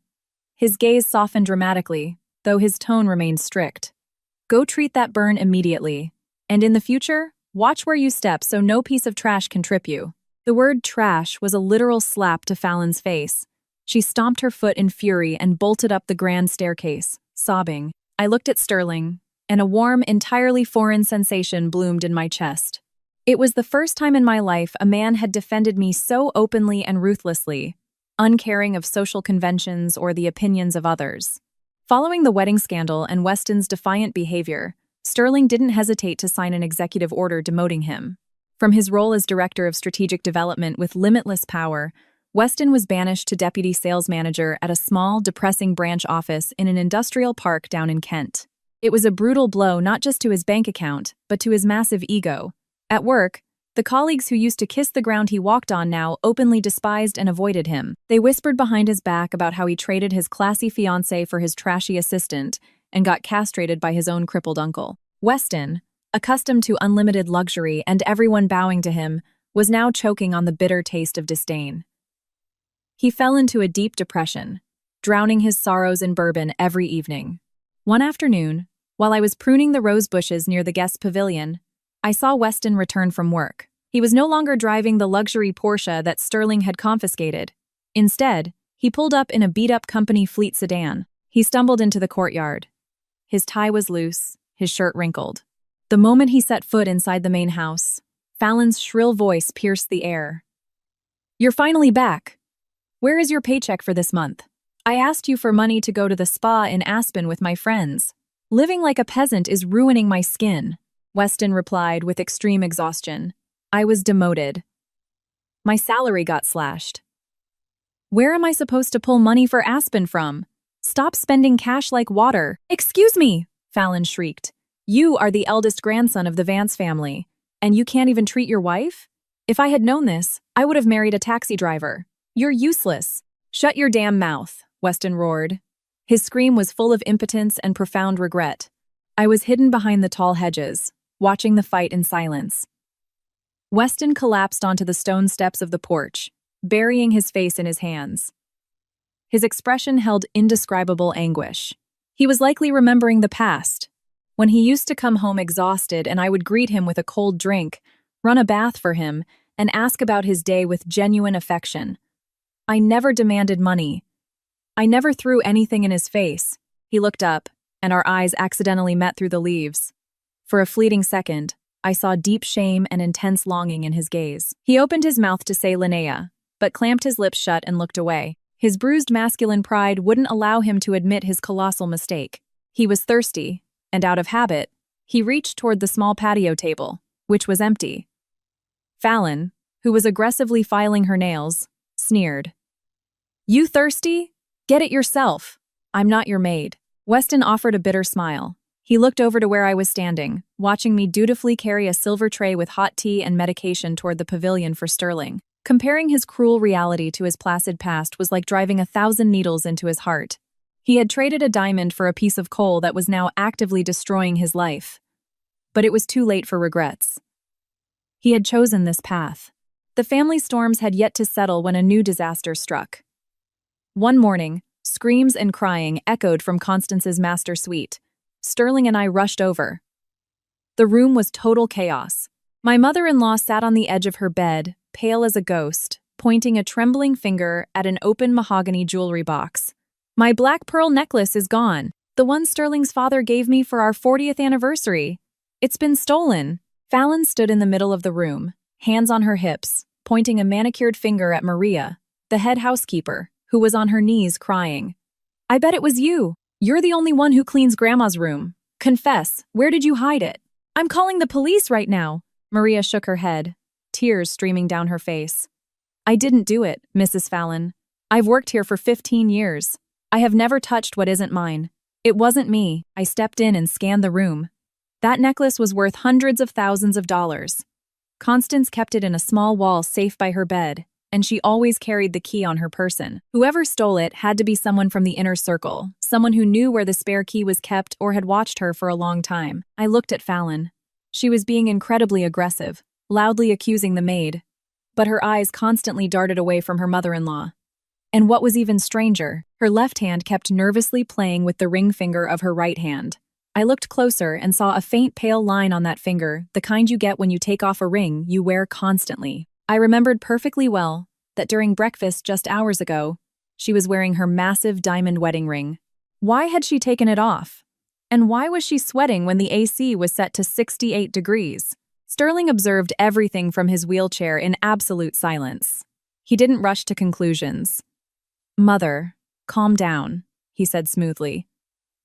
His gaze softened dramatically, though his tone remained strict. "Go treat that burn immediately. And in the future, watch where you step so no piece of trash can trip you." The word trash was a literal slap to Fallon's face. She stomped her foot in fury and bolted up the grand staircase, sobbing. I looked at Sterling, and a warm, entirely foreign sensation bloomed in my chest. It was the first time in my life a man had defended me so openly and ruthlessly, uncaring of social conventions or the opinions of others. Following the wedding scandal and Weston's defiant behavior, Sterling didn't hesitate to sign an executive order demoting him. From his role as Director of Strategic Development with limitless power, Weston was banished to Deputy Sales Manager at a small, depressing branch office in an industrial park down in Kent. It was a brutal blow not just to his bank account, but to his massive ego. At work, the colleagues who used to kiss the ground he walked on now openly despised and avoided him. They whispered behind his back about how he traded his classy fiancée for his trashy assistant and got castrated by his own crippled uncle. Weston, accustomed to unlimited luxury and everyone bowing to him, was now choking on the bitter taste of disdain. He fell into a deep depression, drowning his sorrows in bourbon every evening. One afternoon, while I was pruning the rose bushes near the guest pavilion, I saw Weston return from work. He was no longer driving the luxury Porsche that Sterling had confiscated. Instead, he pulled up in a beat-up company fleet sedan. He stumbled into the courtyard. His tie was loose, his shirt wrinkled. The moment he set foot inside the main house, Fallon's shrill voice pierced the air. "You're finally back. Where is your paycheck for this month? I asked you for money to go to the spa in Aspen with my friends. Living like a peasant is ruining my skin, Weston replied with extreme exhaustion. I was demoted. My salary got slashed. Where am I supposed to pull money for Aspen from? Stop spending cash like water. Excuse me, Fallon shrieked. You are the eldest grandson of the Vance family, and you can't even treat your wife? If I had known this, I would have married a taxi driver. You're useless. Shut your damn mouth, Weston roared. His scream was full of impotence and profound regret. I was hidden behind the tall hedges, watching the fight in silence. Weston collapsed onto the stone steps of the porch, burying his face in his hands. His expression held indescribable anguish. He was likely remembering the past, when he used to come home exhausted and I would greet him with a cold drink, run a bath for him, and ask about his day with genuine affection. I never demanded money. I never threw anything in his face. He looked up, and our eyes accidentally met through the leaves. For a fleeting second, I saw deep shame and intense longing in his gaze. He opened his mouth to say Linnea, but clamped his lips shut and looked away. His bruised masculine pride wouldn't allow him to admit his colossal mistake. He was thirsty, and out of habit, he reached toward the small patio table, which was empty. Fallon, who was aggressively filing her nails, sneered. You thirsty? Get it yourself. I'm not your maid. Weston offered a bitter smile. He looked over to where I was standing, watching me dutifully carry a silver tray with hot tea and medication toward the pavilion for Sterling. Comparing his cruel reality to his placid past was like driving 1,000 needles into his heart. He had traded a diamond for a piece of coal that was now actively destroying his life. But it was too late for regrets. He had chosen this path. The family storms had yet to settle when a new disaster struck. One morning, screams and crying echoed from Constance's master suite. Sterling and I rushed over. The room was total chaos. My mother-in-law sat on the edge of her bed, pale as a ghost, pointing a trembling finger at an open mahogany jewelry box. My black pearl necklace is gone, the one Sterling's father gave me for our 40th anniversary. It's been stolen. Fallon stood in the middle of the room, hands on her hips, pointing a manicured finger at Maria, the head housekeeper, who was on her knees crying. I bet it was you. You're the only one who cleans Grandma's room. Confess, where did you hide it? I'm calling the police right now. Maria shook her head, tears streaming down her face. I didn't do it, Mrs. Fallon. I've worked here for 15 years. I have never touched what isn't mine. It wasn't me. I stepped in and scanned the room. That necklace was worth hundreds of thousands of dollars. Constance kept it in a small wall safe by her bed, and she always carried the key on her person. Whoever stole it had to be someone from the inner circle, someone who knew where the spare key was kept or had watched her for a long time. I looked at Fallon. She was being incredibly aggressive, loudly accusing the maid, but her eyes constantly darted away from her mother-in-law. And what was even stranger, her left hand kept nervously playing with the ring finger of her right hand. I looked closer and saw a faint pale line on that finger, the kind you get when you take off a ring you wear constantly. I remembered perfectly well that during breakfast just hours ago, she was wearing her massive diamond wedding ring. Why had she taken it off? And why was she sweating when the AC was set to 68 degrees? Sterling observed everything from his wheelchair in absolute silence. He didn't rush to conclusions. Mother, calm down, he said smoothly.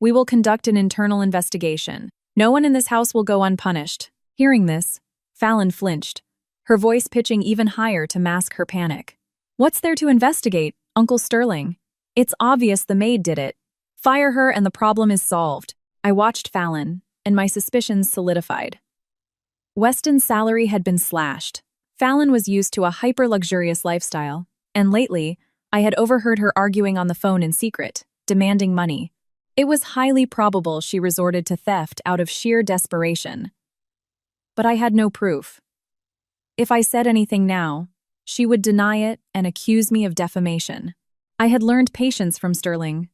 We will conduct an internal investigation. No one in this house will go unpunished. Hearing this, Fallon flinched, her voice pitching even higher to mask her panic. What's there to investigate, Uncle Sterling? It's obvious the maid did it. Fire her and the problem is solved. I watched Fallon, and my suspicions solidified. Weston's salary had been slashed. Fallon was used to a hyper-luxurious lifestyle, and lately, I had overheard her arguing on the phone in secret, demanding money. It was highly probable she resorted to theft out of sheer desperation. But I had no proof. If I said anything now, she would deny it and accuse me of defamation. I had learned patience from Sterling.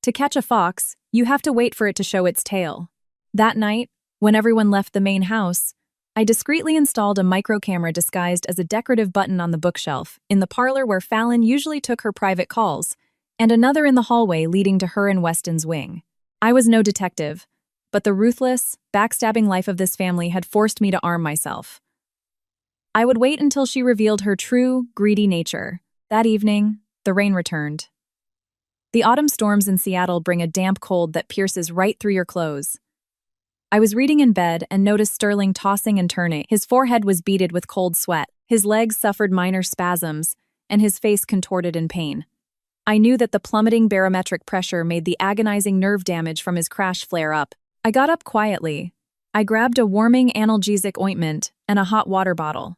To catch a fox, you have to wait for it to show its tail. That night, when everyone left the main house, I discreetly installed a micro-camera disguised as a decorative button on the bookshelf in the parlor where Fallon usually took her private calls, and another in the hallway leading to her and Weston's wing. I was no detective, but the ruthless, backstabbing life of this family had forced me to arm myself. I would wait until she revealed her true, greedy nature. That evening, the rain returned. The autumn storms in Seattle bring a damp cold that pierces right through your clothes. I was reading in bed and noticed Sterling tossing and turning. His forehead was beaded with cold sweat, his legs suffered minor spasms, and his face contorted in pain. I knew that the plummeting barometric pressure made the agonizing nerve damage from his crash flare up. I got up quietly. I grabbed a warming analgesic ointment and a hot water bottle.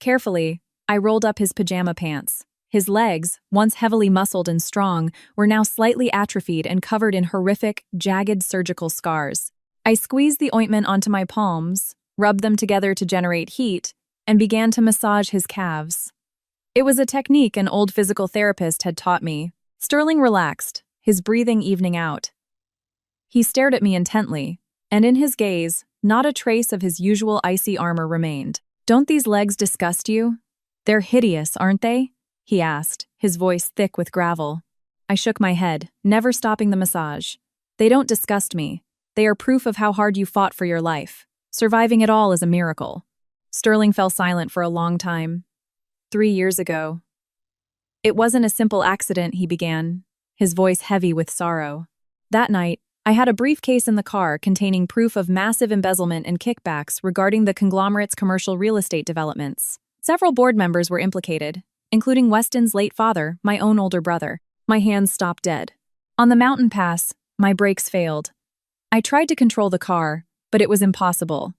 Carefully, I rolled up his pajama pants. His legs, once heavily muscled and strong, were now slightly atrophied and covered in horrific, jagged surgical scars. I squeezed the ointment onto my palms, rubbed them together to generate heat, and began to massage his calves. It was a technique an old physical therapist had taught me. Sterling relaxed, his breathing evening out. He stared at me intently, and in his gaze, not a trace of his usual icy armor remained. "Don't these legs disgust you? They're hideous, aren't they?" he asked, his voice thick with gravel. I shook my head, never stopping the massage. "They don't disgust me. They are proof of how hard you fought for your life. Surviving it all is a miracle." Sterling fell silent for a long time. 3 years ago. "It wasn't a simple accident," he began, his voice heavy with sorrow. "That night, I had a briefcase in the car containing proof of massive embezzlement and kickbacks regarding the conglomerate's commercial real estate developments. Several board members were implicated, including Weston's late father, my own older brother. My hands stopped dead. On the mountain pass, my brakes failed. I tried to control the car, but it was impossible.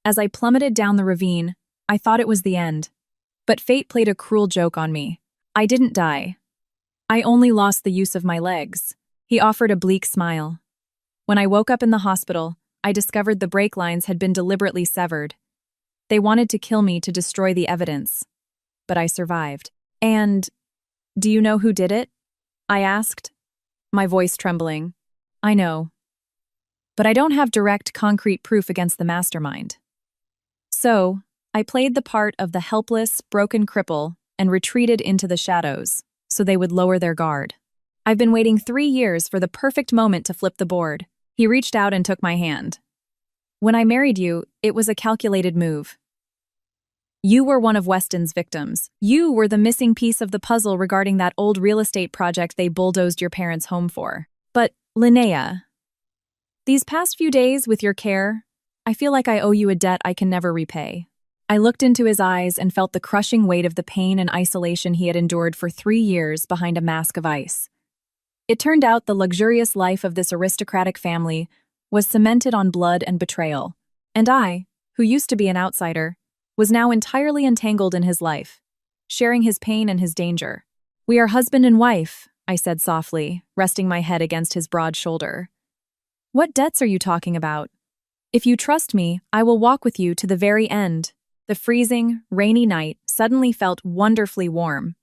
As I plummeted down the ravine, I thought it was the end. But fate played a cruel joke on me. I didn't die. I only lost the use of my legs." He offered a bleak smile. "When I woke up in the hospital, I discovered the brake lines had been deliberately severed. They wanted to kill me to destroy the evidence. But I survived." "And do you know who did it?" I asked, my voice trembling. "I know. But I don't have direct, concrete proof against the mastermind." So, I played the part of the helpless, broken cripple and retreated into the shadows, so they would lower their guard. "I've been waiting 3 years for the perfect moment to flip the board." He reached out and took my hand. "When I married you, it was a calculated move. You were one of Weston's victims. You were the missing piece of the puzzle regarding that old real estate project they bulldozed your parents' home for. But, Linnea, these past few days with your care, I feel like I owe you a debt I can never repay." I looked into his eyes and felt the crushing weight of the pain and isolation he had endured for 3 years behind a mask of ice. It turned out the luxurious life of this aristocratic family was cemented on blood and betrayal, and I, who used to be an outsider, was now entirely entangled in his life, sharing his pain and his danger. "We are husband and wife," I said softly, resting my head against his broad shoulder. "What debts are you talking about? If you trust me, I will walk with you to the very end." The freezing, rainy night suddenly felt wonderfully warm.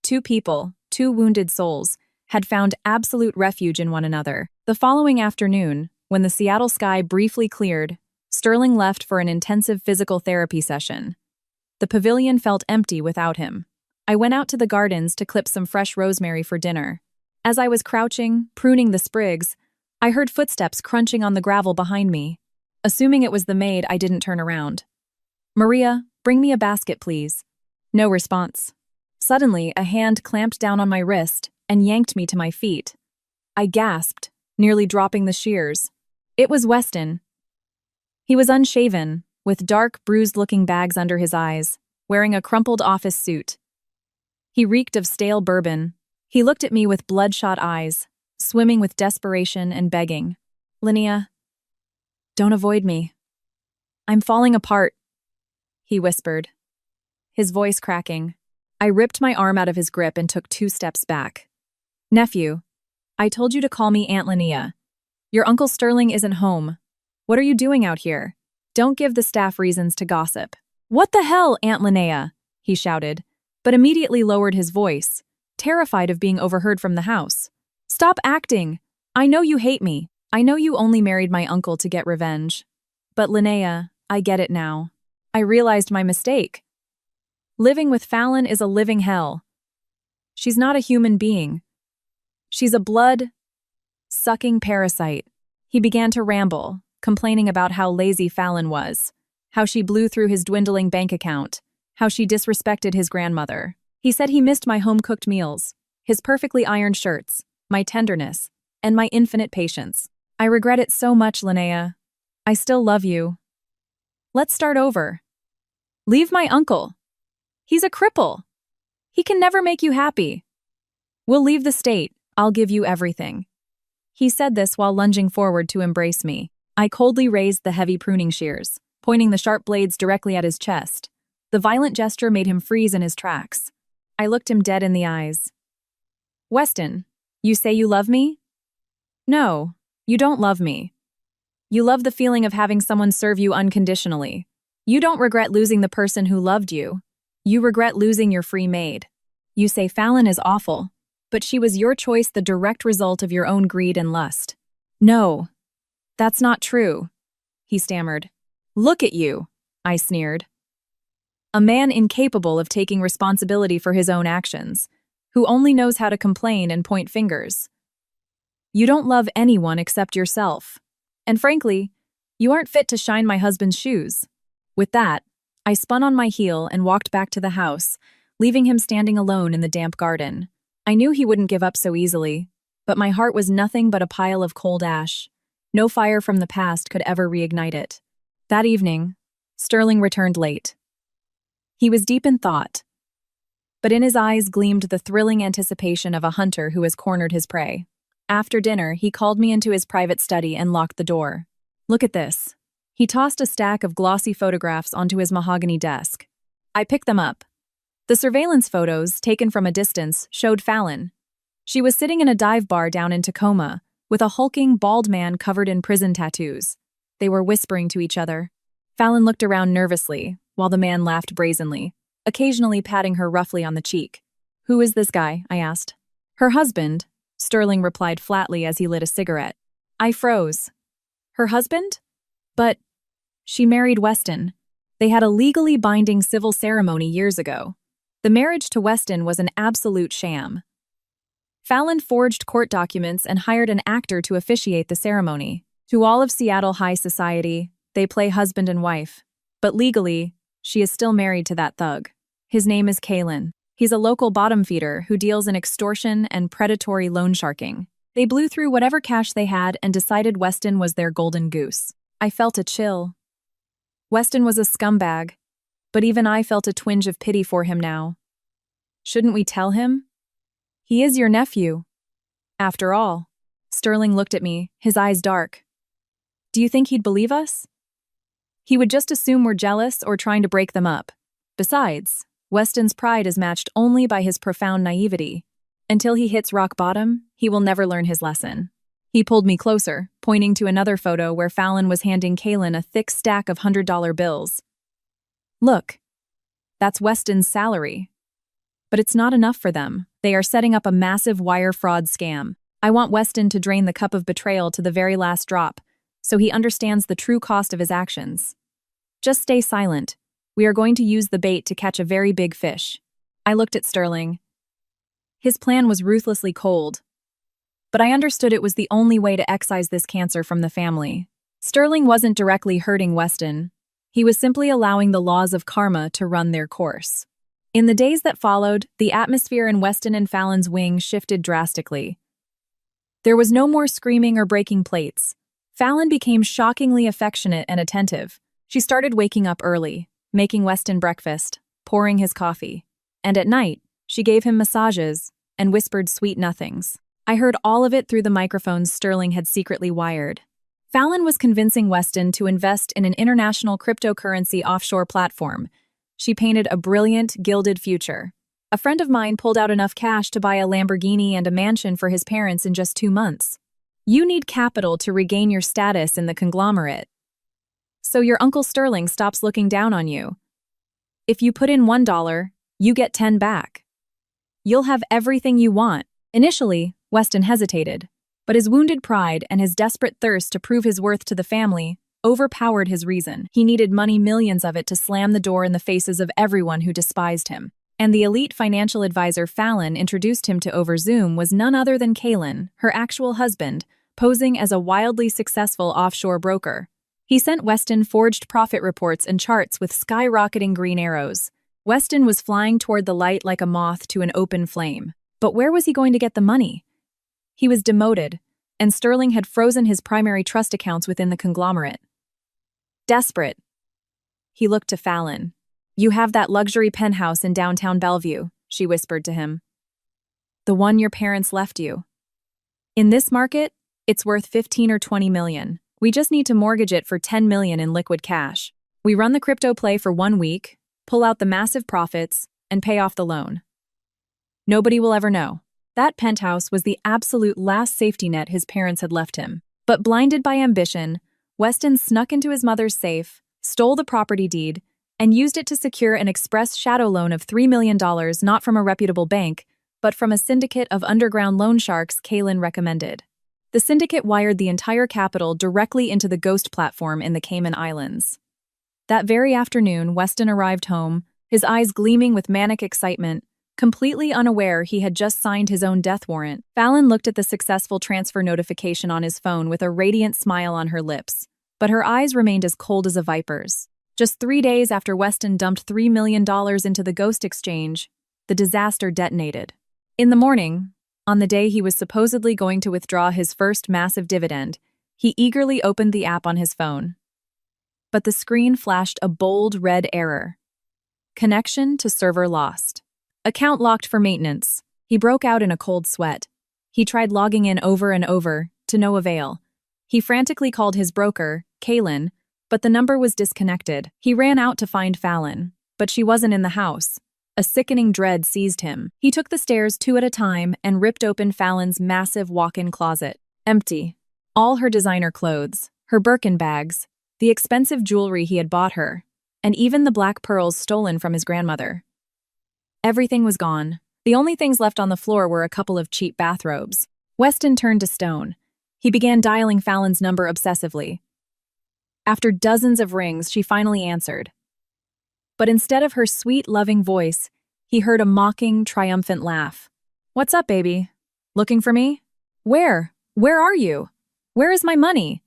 2 people, 2 wounded souls, had found absolute refuge in one another. The following afternoon, when the Seattle sky briefly cleared, Sterling left for an intensive physical therapy session. The pavilion felt empty without him. I went out to the gardens to clip some fresh rosemary for dinner. As I was crouching, pruning the sprigs, I heard footsteps crunching on the gravel behind me. Assuming it was the maid, I didn't turn around. "Maria, bring me a basket, please." No response. Suddenly, a hand clamped down on my wrist and yanked me to my feet. I gasped, nearly dropping the shears. It was Weston. He was unshaven, with dark, bruised-looking bags under his eyes, wearing a crumpled office suit. He reeked of stale bourbon. He looked at me with bloodshot eyes, swimming with desperation and begging. "Linnea, don't avoid me. I'm falling apart," he whispered, his voice cracking. I ripped my arm out of his grip and took 2 steps back. "Nephew, I told you to call me Aunt Linnea. Your Uncle Sterling isn't home. What are you doing out here? Don't give the staff reasons to gossip." "What the hell, Aunt Linnea?" he shouted, but immediately lowered his voice, terrified of being overheard from the house. "Stop acting. I know you hate me. I know you only married my uncle to get revenge. But Linnea, I get it now. I realized my mistake. Living with Fallon is a living hell. She's not a human being. She's a blood-sucking parasite." He began to ramble, complaining about how lazy Fallon was, how she blew through his dwindling bank account, how she disrespected his grandmother. He said he missed my home-cooked meals, his perfectly ironed shirts, my tenderness, and my infinite patience. I regret it so much, Linnea. I still love you. Let's start over. Leave my uncle. He's a cripple. He can never make you happy. We'll leave the state. I'll give you everything. He said this while lunging forward to embrace me. I coldly raised the heavy pruning shears, pointing the sharp blades directly at his chest. The violent gesture made him freeze in his tracks. I looked him dead in the eyes. Weston, you say you love me? No, you don't love me. You love the feeling of having someone serve you unconditionally. You don't regret losing the person who loved you. You regret losing your free maid. You say Fallon is awful, but she was your choice, the direct result of your own greed and lust. No, that's not true, he stammered. Look at you, I sneered. A man incapable of taking responsibility for his own actions, who only knows how to complain and point fingers. You don't love anyone except yourself. And frankly, you aren't fit to shine my husband's shoes. With that, I spun on my heel and walked back to the house, leaving him standing alone in the damp garden. I knew he wouldn't give up so easily, but my heart was nothing but a pile of cold ash. No fire from the past could ever reignite it. That evening, Sterling returned late. He was deep in thought, but in his eyes gleamed the thrilling anticipation of a hunter who has cornered his prey. After dinner, he called me into his private study and locked the door. Look at this. He tossed a stack of glossy photographs onto his mahogany desk. I picked them up. The surveillance photos, taken from a distance, showed Fallon. She was sitting in a dive bar down in Tacoma, with a hulking, bald man covered in prison tattoos. They were whispering to each other. Fallon looked around nervously, while the man laughed brazenly, occasionally patting her roughly on the cheek. Who is this guy? I asked. Her husband, Sterling replied flatly as he lit a cigarette. I froze. Her husband? But she married Weston. They had a legally binding civil ceremony years ago. The marriage to Weston was an absolute sham. Fallon forged court documents and hired an actor to officiate the ceremony. To all of Seattle high society, they play husband and wife. But legally, she is still married to that thug. His name is Kalen. He's a local bottom feeder who deals in extortion and predatory loan sharking. They blew through whatever cash they had and decided Weston was their golden goose. I felt a chill. Weston was a scumbag, but even I felt a twinge of pity for him now. Shouldn't we tell him? He is your nephew. After all. Sterling looked at me, his eyes dark. Do you think he'd believe us? He would just assume we're jealous or trying to break them up. Besides, Weston's pride is matched only by his profound naivety. Until he hits rock bottom, he will never learn his lesson. He pulled me closer, pointing to another photo where Fallon was handing Kalen a thick stack of $100 bills. Look, that's Weston's salary. But it's not enough for them. They are setting up a massive wire fraud scam. I want Weston to drain the cup of betrayal to the very last drop, so he understands the true cost of his actions. Just stay silent. We are going to use the bait to catch a very big fish. I looked at Sterling. His plan was ruthlessly cold, but I understood it was the only way to excise this cancer from the family. Sterling wasn't directly hurting Weston. He was simply allowing the laws of karma to run their course. In the days that followed, the atmosphere in Weston and Fallon's wing shifted drastically. There was no more screaming or breaking plates. Fallon became shockingly affectionate and attentive. She started waking up early, making Weston breakfast, pouring his coffee. And at night, she gave him massages and whispered sweet nothings. I heard all of it through the microphones Sterling had secretly wired. Fallon was convincing Weston to invest in an international cryptocurrency offshore platform. She painted a brilliant, gilded future. A friend of mine pulled out enough cash to buy a Lamborghini and a mansion for his parents in just 2 months. You need capital to regain your status in the conglomerate. So your Uncle Sterling stops looking down on you. If you put in $1, you get 10 back. You'll have everything you want. Initially, Weston hesitated, but his wounded pride and his desperate thirst to prove his worth to the family overpowered his reason. He needed money, millions of it, to slam the door in the faces of everyone who despised him. And the elite financial advisor Fallon introduced him to over Zoom was none other than Kalen, her actual husband, posing as a wildly successful offshore broker. He sent Weston forged profit reports and charts with skyrocketing green arrows. Weston was flying toward the light like a moth to an open flame. But where was he going to get the money? He was demoted, and Sterling had frozen his primary trust accounts within the conglomerate. Desperate, he looked to Fallon. "You have that luxury penthouse in downtown Bellevue," she whispered to him. "The one your parents left you. In this market, it's worth 15 or 20 million. We just need to mortgage it for 10 million in liquid cash. We run the crypto play for 1 week, pull out the massive profits, and pay off the loan. Nobody will ever know." That penthouse was the absolute last safety net his parents had left him. But blinded by ambition, Weston snuck into his mother's safe, stole the property deed, and used it to secure an express shadow loan of $3 million not from a reputable bank, but from a syndicate of underground loan sharks Kaylin recommended. The syndicate wired the entire capital directly into the Ghost platform in the Cayman Islands. That very afternoon, Weston arrived home, his eyes gleaming with manic excitement, completely unaware he had just signed his own death warrant. Fallon looked at the successful transfer notification on his phone with a radiant smile on her lips, but her eyes remained as cold as a viper's. Just 3 days after Weston dumped $3 million into the Ghost exchange, the disaster detonated. In the morning, on the day he was supposedly going to withdraw his first massive dividend, he eagerly opened the app on his phone. But the screen flashed a bold red error. Connection to server lost. Account locked for maintenance. He broke out in a cold sweat. He tried logging in over and over, to no avail. He frantically called his broker, Kaylin, but the number was disconnected. He ran out to find Fallon, but she wasn't in the house. A sickening dread seized him. He took the stairs 2 at a time and ripped open Fallon's massive walk-in closet. Empty. All her designer clothes, her Birkin bags, the expensive jewelry he had bought her, and even the black pearls stolen from his grandmother. Everything was gone. The only things left on the floor were a couple of cheap bathrobes. Weston turned to stone. He began dialing Fallon's number obsessively. After dozens of rings, she finally answered. But instead of her sweet, loving voice, he heard a mocking, triumphant laugh. "What's up, baby? Looking for me? Where? Where are you? Where is my money?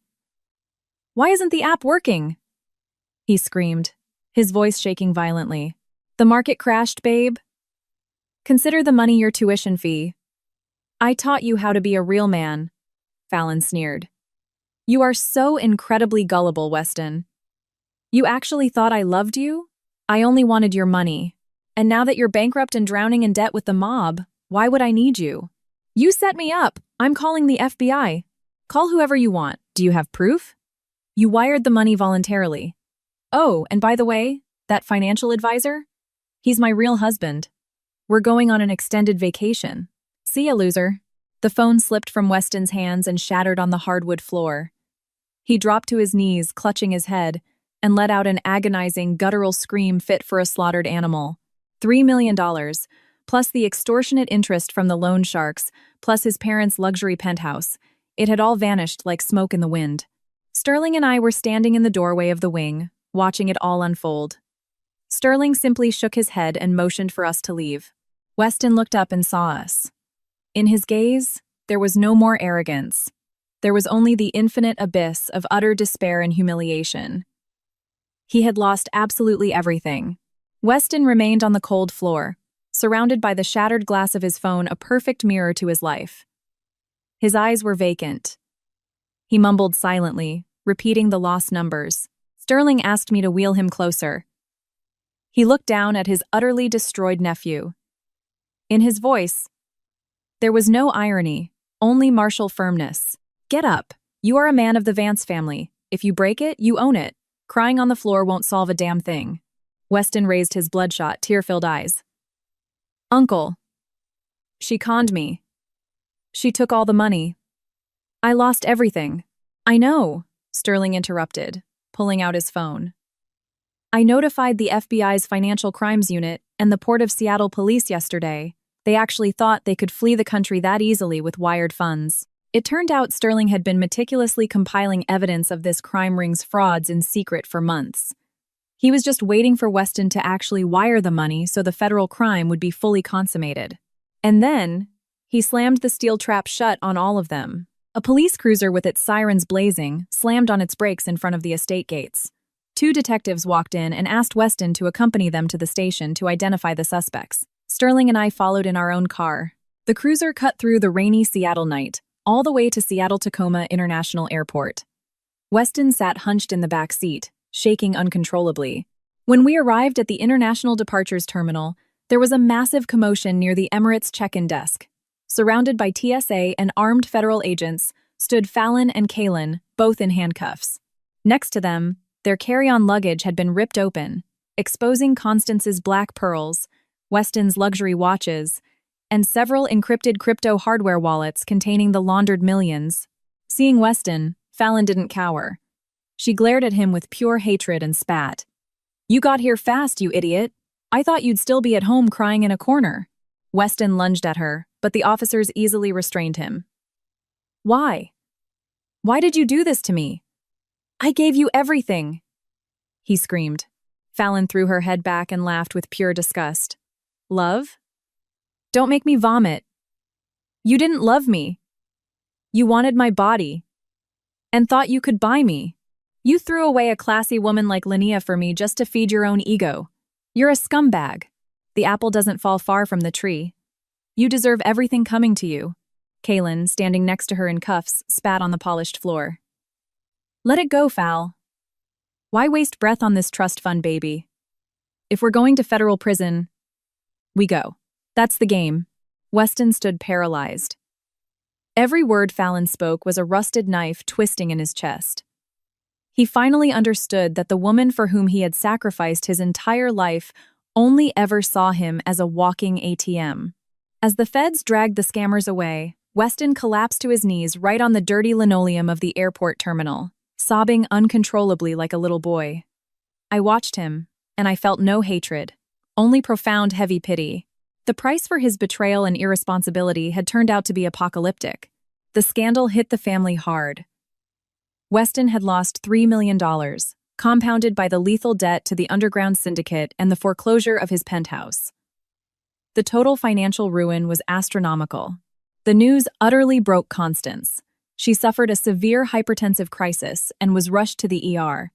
Why isn't the app working?" He screamed, his voice shaking violently. "The market crashed, babe? Consider the money your tuition fee. I taught you how to be a real man," Fallon sneered. "You are so incredibly gullible, Weston. You actually thought I loved you? I only wanted your money. And now that you're bankrupt and drowning in debt with the mob, why would I need you? You set me up. I'm calling the FBI. Call whoever you want. Do you have proof? You wired the money voluntarily. Oh, and by the way, that financial advisor? He's my real husband. We're going on an extended vacation. See ya, loser." The phone slipped from Weston's hands and shattered on the hardwood floor. He dropped to his knees, clutching his head, and let out an agonizing, guttural scream fit for a slaughtered animal. $3 million, plus the extortionate interest from the loan sharks, plus his parents' luxury penthouse. It had all vanished like smoke in the wind. Sterling and I were standing in the doorway of the wing, watching it all unfold. Sterling simply shook his head and motioned for us to leave. Weston looked up and saw us. In his gaze, there was no more arrogance. There was only the infinite abyss of utter despair and humiliation. He had lost absolutely everything. Weston remained on the cold floor, surrounded by the shattered glass of his phone, a perfect mirror to his life. His eyes were vacant. He mumbled silently, repeating the lost numbers. Sterling asked me to wheel him closer. He looked down at his utterly destroyed nephew. In his voice, there was no irony, only martial firmness. "Get up. You are a man of the Vance family. If you break it, you own it. Crying on the floor won't solve a damn thing." Weston raised his bloodshot, tear-filled eyes. "Uncle. She conned me. She took all the money. I lost everything." "I know," Sterling interrupted, pulling out his phone. "I notified the FBI's Financial Crimes Unit and the Port of Seattle Police yesterday. They actually thought they could flee the country that easily with wired funds." It turned out Sterling had been meticulously compiling evidence of this crime ring's frauds in secret for months. He was just waiting for Weston to actually wire the money so the federal crime would be fully consummated. And then, he slammed the steel trap shut on all of them. A police cruiser with its sirens blazing slammed on its brakes in front of the estate gates. 2 detectives walked in and asked Weston to accompany them to the station to identify the suspects. Sterling and I followed in our own car. The cruiser cut through the rainy Seattle night, all the way to Seattle-Tacoma International Airport. Weston sat hunched in the back seat, shaking uncontrollably. When we arrived at the International Departures Terminal, there was a massive commotion near the Emirates check-in desk. Surrounded by TSA and armed federal agents, stood Fallon and Kaylin, both in handcuffs. Next to them, their carry-on luggage had been ripped open, exposing Constance's black pearls, Weston's luxury watches, and several encrypted crypto hardware wallets containing the laundered millions. Seeing Weston, Fallon didn't cower. She glared at him with pure hatred and spat. "You got here fast, you idiot. I thought you'd still be at home crying in a corner." Weston lunged at her, but the officers easily restrained him. "Why? Why did you do this to me? I gave you everything," he screamed. Fallon threw her head back and laughed with pure disgust. "Love? Don't make me vomit. You didn't love me. You wanted my body and thought you could buy me. You threw away a classy woman like Linnea for me just to feed your own ego. You're a scumbag. The apple doesn't fall far from the tree. You deserve everything coming to you." Kaylin, standing next to her in cuffs, spat on the polished floor. "Let it go, Fal. Why waste breath on this trust fund baby? If we're going to federal prison, we go. That's the game." Weston stood paralyzed. Every word Fallon spoke was a rusted knife twisting in his chest. He finally understood that the woman for whom he had sacrificed his entire life only ever saw him as a walking ATM. As the feds dragged the scammers away, Weston collapsed to his knees right on the dirty linoleum of the airport terminal, sobbing uncontrollably like a little boy. I watched him, and I felt no hatred, only profound heavy pity. The price for his betrayal and irresponsibility had turned out to be apocalyptic. The scandal hit the family hard. Weston had lost $3 million, compounded by the lethal debt to the underground syndicate and the foreclosure of his penthouse. The total financial ruin was astronomical. The news utterly broke Constance. She suffered a severe hypertensive crisis and was rushed to the ER.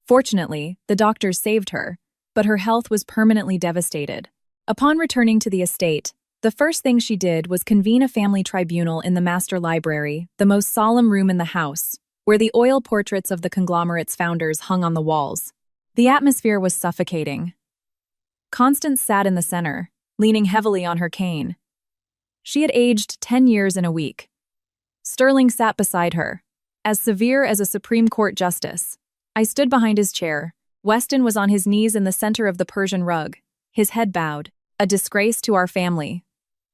Fortunately, the doctors saved her, but her health was permanently devastated. Upon returning to the estate, the first thing she did was convene a family tribunal in the master library, the most solemn room in the house, where the oil portraits of the conglomerate's founders hung on the walls. The atmosphere was suffocating. Constance sat in the center, leaning heavily on her cane. She had aged 10 years in a week. Sterling sat beside her, as severe as a Supreme Court justice. I stood behind his chair. Weston was on his knees in the center of the Persian rug, his head bowed. "A disgrace to our family.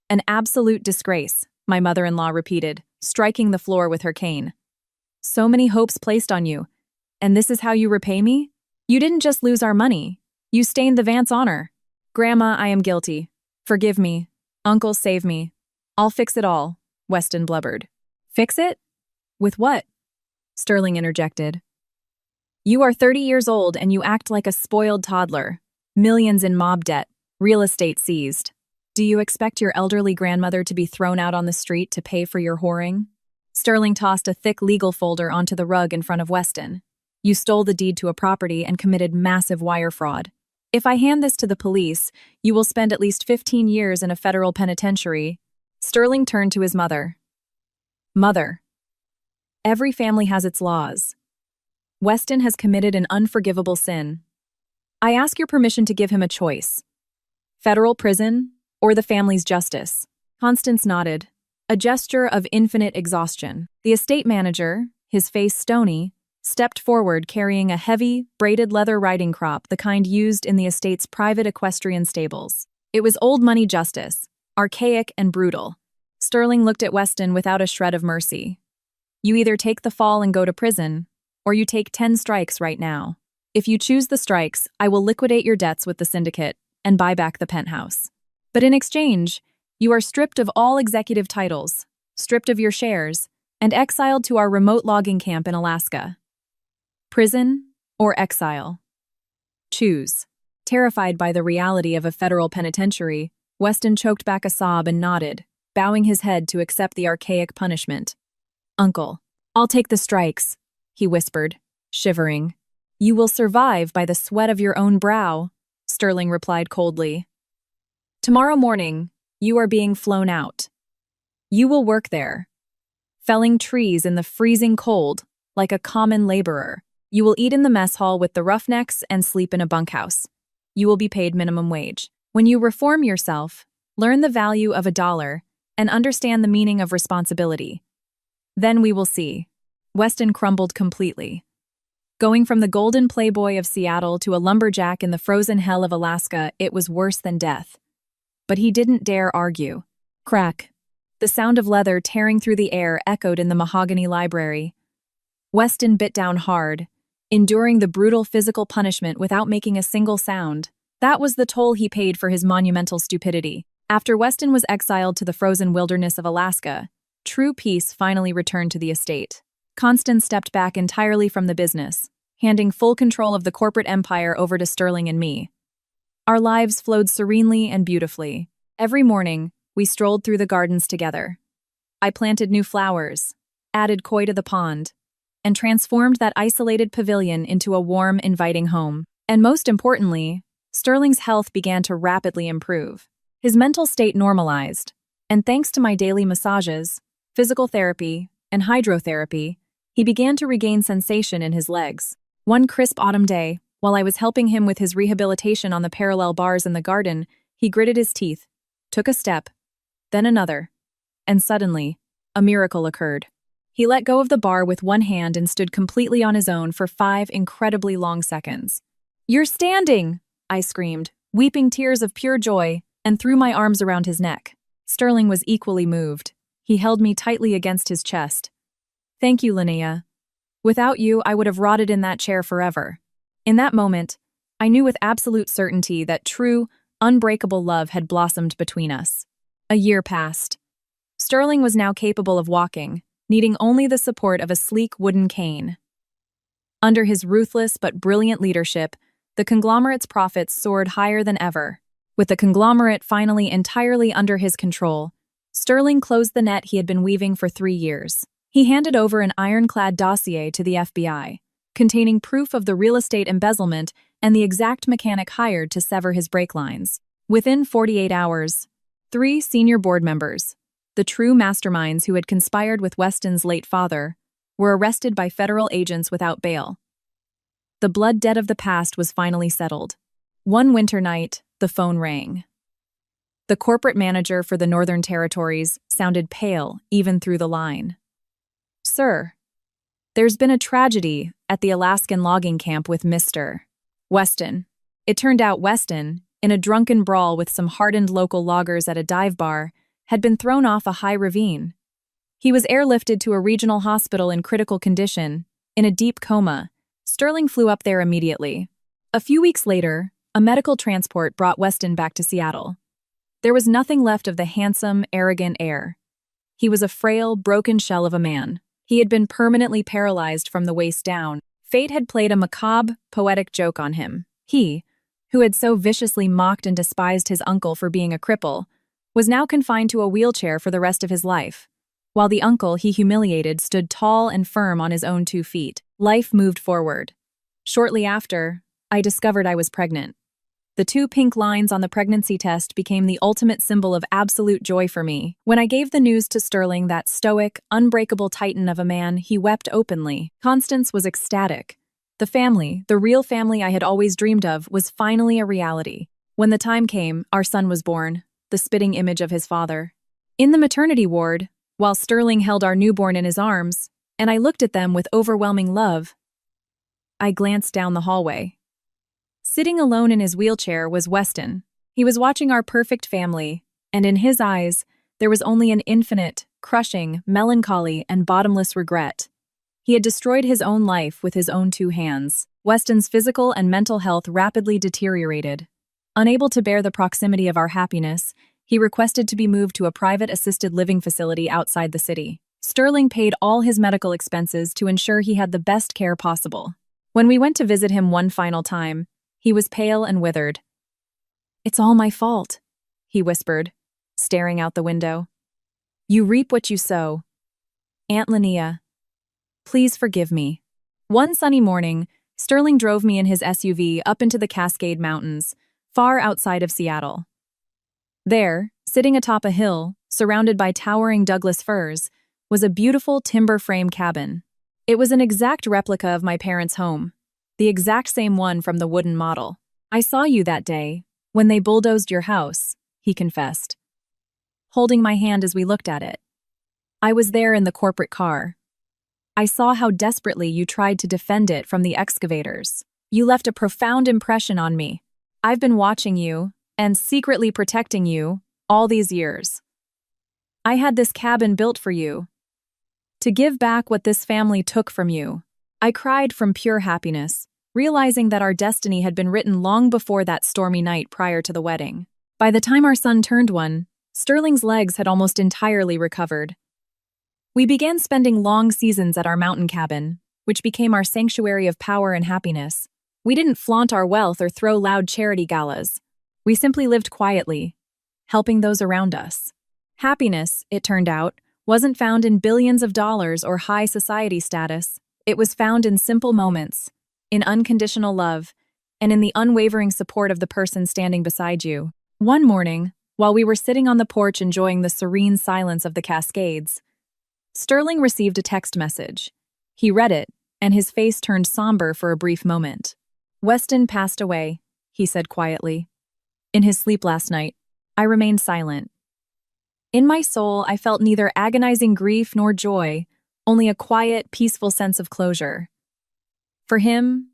An absolute disgrace," my mother-in-law repeated, striking the floor with her cane. "So many hopes placed on you, and this is how you repay me? You didn't just lose our money. You stained the Vance honor. Grandma, I am guilty. Forgive me. Uncle, save me. I'll fix it all," Weston blubbered. "Fix it? With what?" Sterling interjected. "You are 30 years old and you act like a spoiled toddler. Millions in mob debt, real estate seized. Do you expect your elderly grandmother to be thrown out on the street to pay for your whoring?" Sterling tossed a thick legal folder onto the rug in front of Weston. "You stole the deed to a property and committed massive wire fraud. If I hand this to the police, you will spend at least 15 years in a federal penitentiary." Sterling turned to his mother. "Mother, every family has its laws. Weston has committed an unforgivable sin. I ask your permission to give him a choice. Federal prison or the family's justice." Constance nodded, a gesture of infinite exhaustion. The estate manager, his face stony, stepped forward carrying a heavy, braided leather riding crop, the kind used in the estate's private equestrian stables. It was old money justice, archaic and brutal. Sterling looked at Weston without a shred of mercy. "You either take the fall and go to prison, or you take 10 strikes right now. If you choose the strikes, I will liquidate your debts with the syndicate and buy back the penthouse. But in exchange, you are stripped of all executive titles, stripped of your shares, and exiled to our remote logging camp in Alaska. Prison or exile? Choose." Terrified by the reality of a federal penitentiary, Weston choked back a sob and nodded, bowing his head to accept the archaic punishment. "Uncle, I'll take the strikes," he whispered, shivering. "You will survive by the sweat of your own brow," Sterling replied coldly. "Tomorrow morning, You are being flown out. You will work there, felling trees in the freezing cold like a common laborer. You will eat in the mess hall with the roughnecks and sleep in a bunkhouse. You will be paid minimum wage. When you reform yourself, learn the value of $1, and understand the meaning of responsibility. Then we will see. Weston crumbled completely. Going from the golden playboy of Seattle to a lumberjack in the frozen hell of Alaska, it was worse than death. But he didn't dare argue. Crack. The sound of leather tearing through the air echoed in the mahogany library. Weston bit down hard, enduring the brutal physical punishment without making a single sound. That was the toll he paid for his monumental stupidity. After Weston was exiled to the frozen wilderness of Alaska, true peace finally returned to the estate. Constance stepped back entirely from the business, handing full control of the corporate empire over to Sterling and me. Our lives flowed serenely and beautifully. Every morning, we strolled through the gardens together. I planted new flowers, added koi to the pond, and transformed that isolated pavilion into a warm, inviting home. And most importantly, Sterling's health began to rapidly improve. His mental state normalized, and thanks to my daily massages, physical therapy, and hydrotherapy, he began to regain sensation in his legs. One crisp autumn day, while I was helping him with his rehabilitation on the parallel bars in the garden, he gritted his teeth, took a step, then another, and suddenly, a miracle occurred. He let go of the bar with one hand and stood completely on his own for 5 incredibly long seconds. "You're standing!" I screamed, weeping tears of pure joy, and threw my arms around his neck. Sterling was equally moved. He held me tightly against his chest. "Thank you, Linnea. Without you, I would have rotted in that chair forever." In that moment, I knew with absolute certainty that true, unbreakable love had blossomed between us. A year passed. Sterling was now capable of walking, needing only the support of a sleek wooden cane. Under his ruthless but brilliant leadership, the conglomerate's profits soared higher than ever. With the conglomerate finally entirely under his control, Sterling closed the net he had been weaving for 3 years. He handed over an ironclad dossier to the FBI, containing proof of the real estate embezzlement and the exact mechanic hired to sever his brake lines. Within 48 hours, 3 senior board members, the true masterminds who had conspired with Weston's late father, were arrested by federal agents without bail. The blood debt of the past was finally settled. One winter night, the phone rang. The corporate manager for the Northern Territories sounded pale even through the line. "Sir, there's been a tragedy at the Alaskan logging camp with Mr. Weston." It turned out Weston, in a drunken brawl with some hardened local loggers at a dive bar, had been thrown off a high ravine. He was airlifted to a regional hospital in critical condition, in a deep coma. Sterling flew up there immediately. A few weeks later, a medical transport brought Weston back to Seattle. There was nothing left of the handsome, arrogant heir. He was a frail, broken shell of a man. He had been permanently paralyzed from the waist down. Fate had played a macabre, poetic joke on him. He, who had so viciously mocked and despised his uncle for being a cripple, was now confined to a wheelchair for the rest of his life, while the uncle he humiliated stood tall and firm on his own 2 feet. Life moved forward. Shortly after, I discovered I was pregnant. The 2 pink lines on the pregnancy test became the ultimate symbol of absolute joy for me. When I gave the news to Sterling, that stoic, unbreakable titan of a man, he wept openly. Constance was ecstatic. The family, the real family I had always dreamed of, was finally a reality. When the time came, our son was born, the spitting image of his father. In the maternity ward, while Sterling held our newborn in his arms, and I looked at them with overwhelming love, I glanced down the hallway. Sitting alone in his wheelchair was Weston. He was watching our perfect family, and in his eyes, there was only an infinite, crushing, melancholy, and bottomless regret. He had destroyed his own life with his own 2 hands. Weston's physical and mental health rapidly deteriorated. Unable to bear the proximity of our happiness, he requested to be moved to a private assisted living facility outside the city. Sterling paid all his medical expenses to ensure he had the best care possible. When we went to visit him one final time, he was pale and withered. "It's all my fault," he whispered, staring out the window. "You reap what you sow. Aunt Linnea, please forgive me." One sunny morning, Sterling drove me in his SUV up into the Cascade Mountains, far outside of Seattle. There, Sitting atop a hill, surrounded by towering Douglas firs, was a beautiful timber frame cabin. It was an exact replica of my parents' home, the exact same one from the wooden model. "I saw you that day, when they bulldozed your house," he confessed, holding my hand as we looked at it. "I was there in the corporate car. I saw how desperately you tried to defend it from the excavators. You left a profound impression on me. I've been watching you, and secretly protecting you, all these years. I had this cabin built for you, to give back what this family took from you." I cried from pure happiness, realizing that our destiny had been written long before that stormy night prior to the wedding. By the time our son turned 1, Sterling's legs had almost entirely recovered. We began spending long seasons at our mountain cabin, which became our sanctuary of power and happiness. We didn't flaunt our wealth or throw loud charity galas. We simply lived quietly, helping those around us. Happiness, it turned out, wasn't found in billions of dollars or high society status. It was found in simple moments, in unconditional love, and in the unwavering support of the person standing beside you. One morning, while we were sitting on the porch enjoying the serene silence of the Cascades, Sterling received a text message. He read it, and his face turned somber for a brief moment. "Weston passed away," he said quietly. "In his sleep last night." I remained silent. In my soul, I felt neither agonizing grief nor joy, only a quiet, peaceful sense of closure. For him,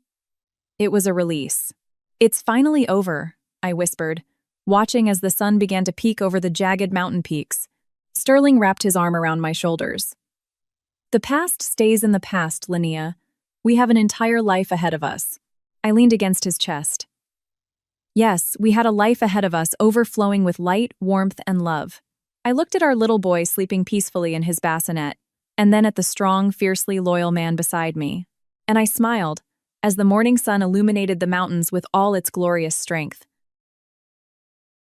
it was a release. "It's finally over," I whispered, watching as the sun began to peek over the jagged mountain peaks. Sterling wrapped his arm around my shoulders. "The past stays in the past, Linnea. We have an entire life ahead of us." I leaned against his chest. Yes, we had a life ahead of us, overflowing with light, warmth, and love. I looked at our little boy sleeping peacefully in his bassinet, and then at the strong, fiercely loyal man beside me. And I smiled, as the morning sun illuminated the mountains with all its glorious strength.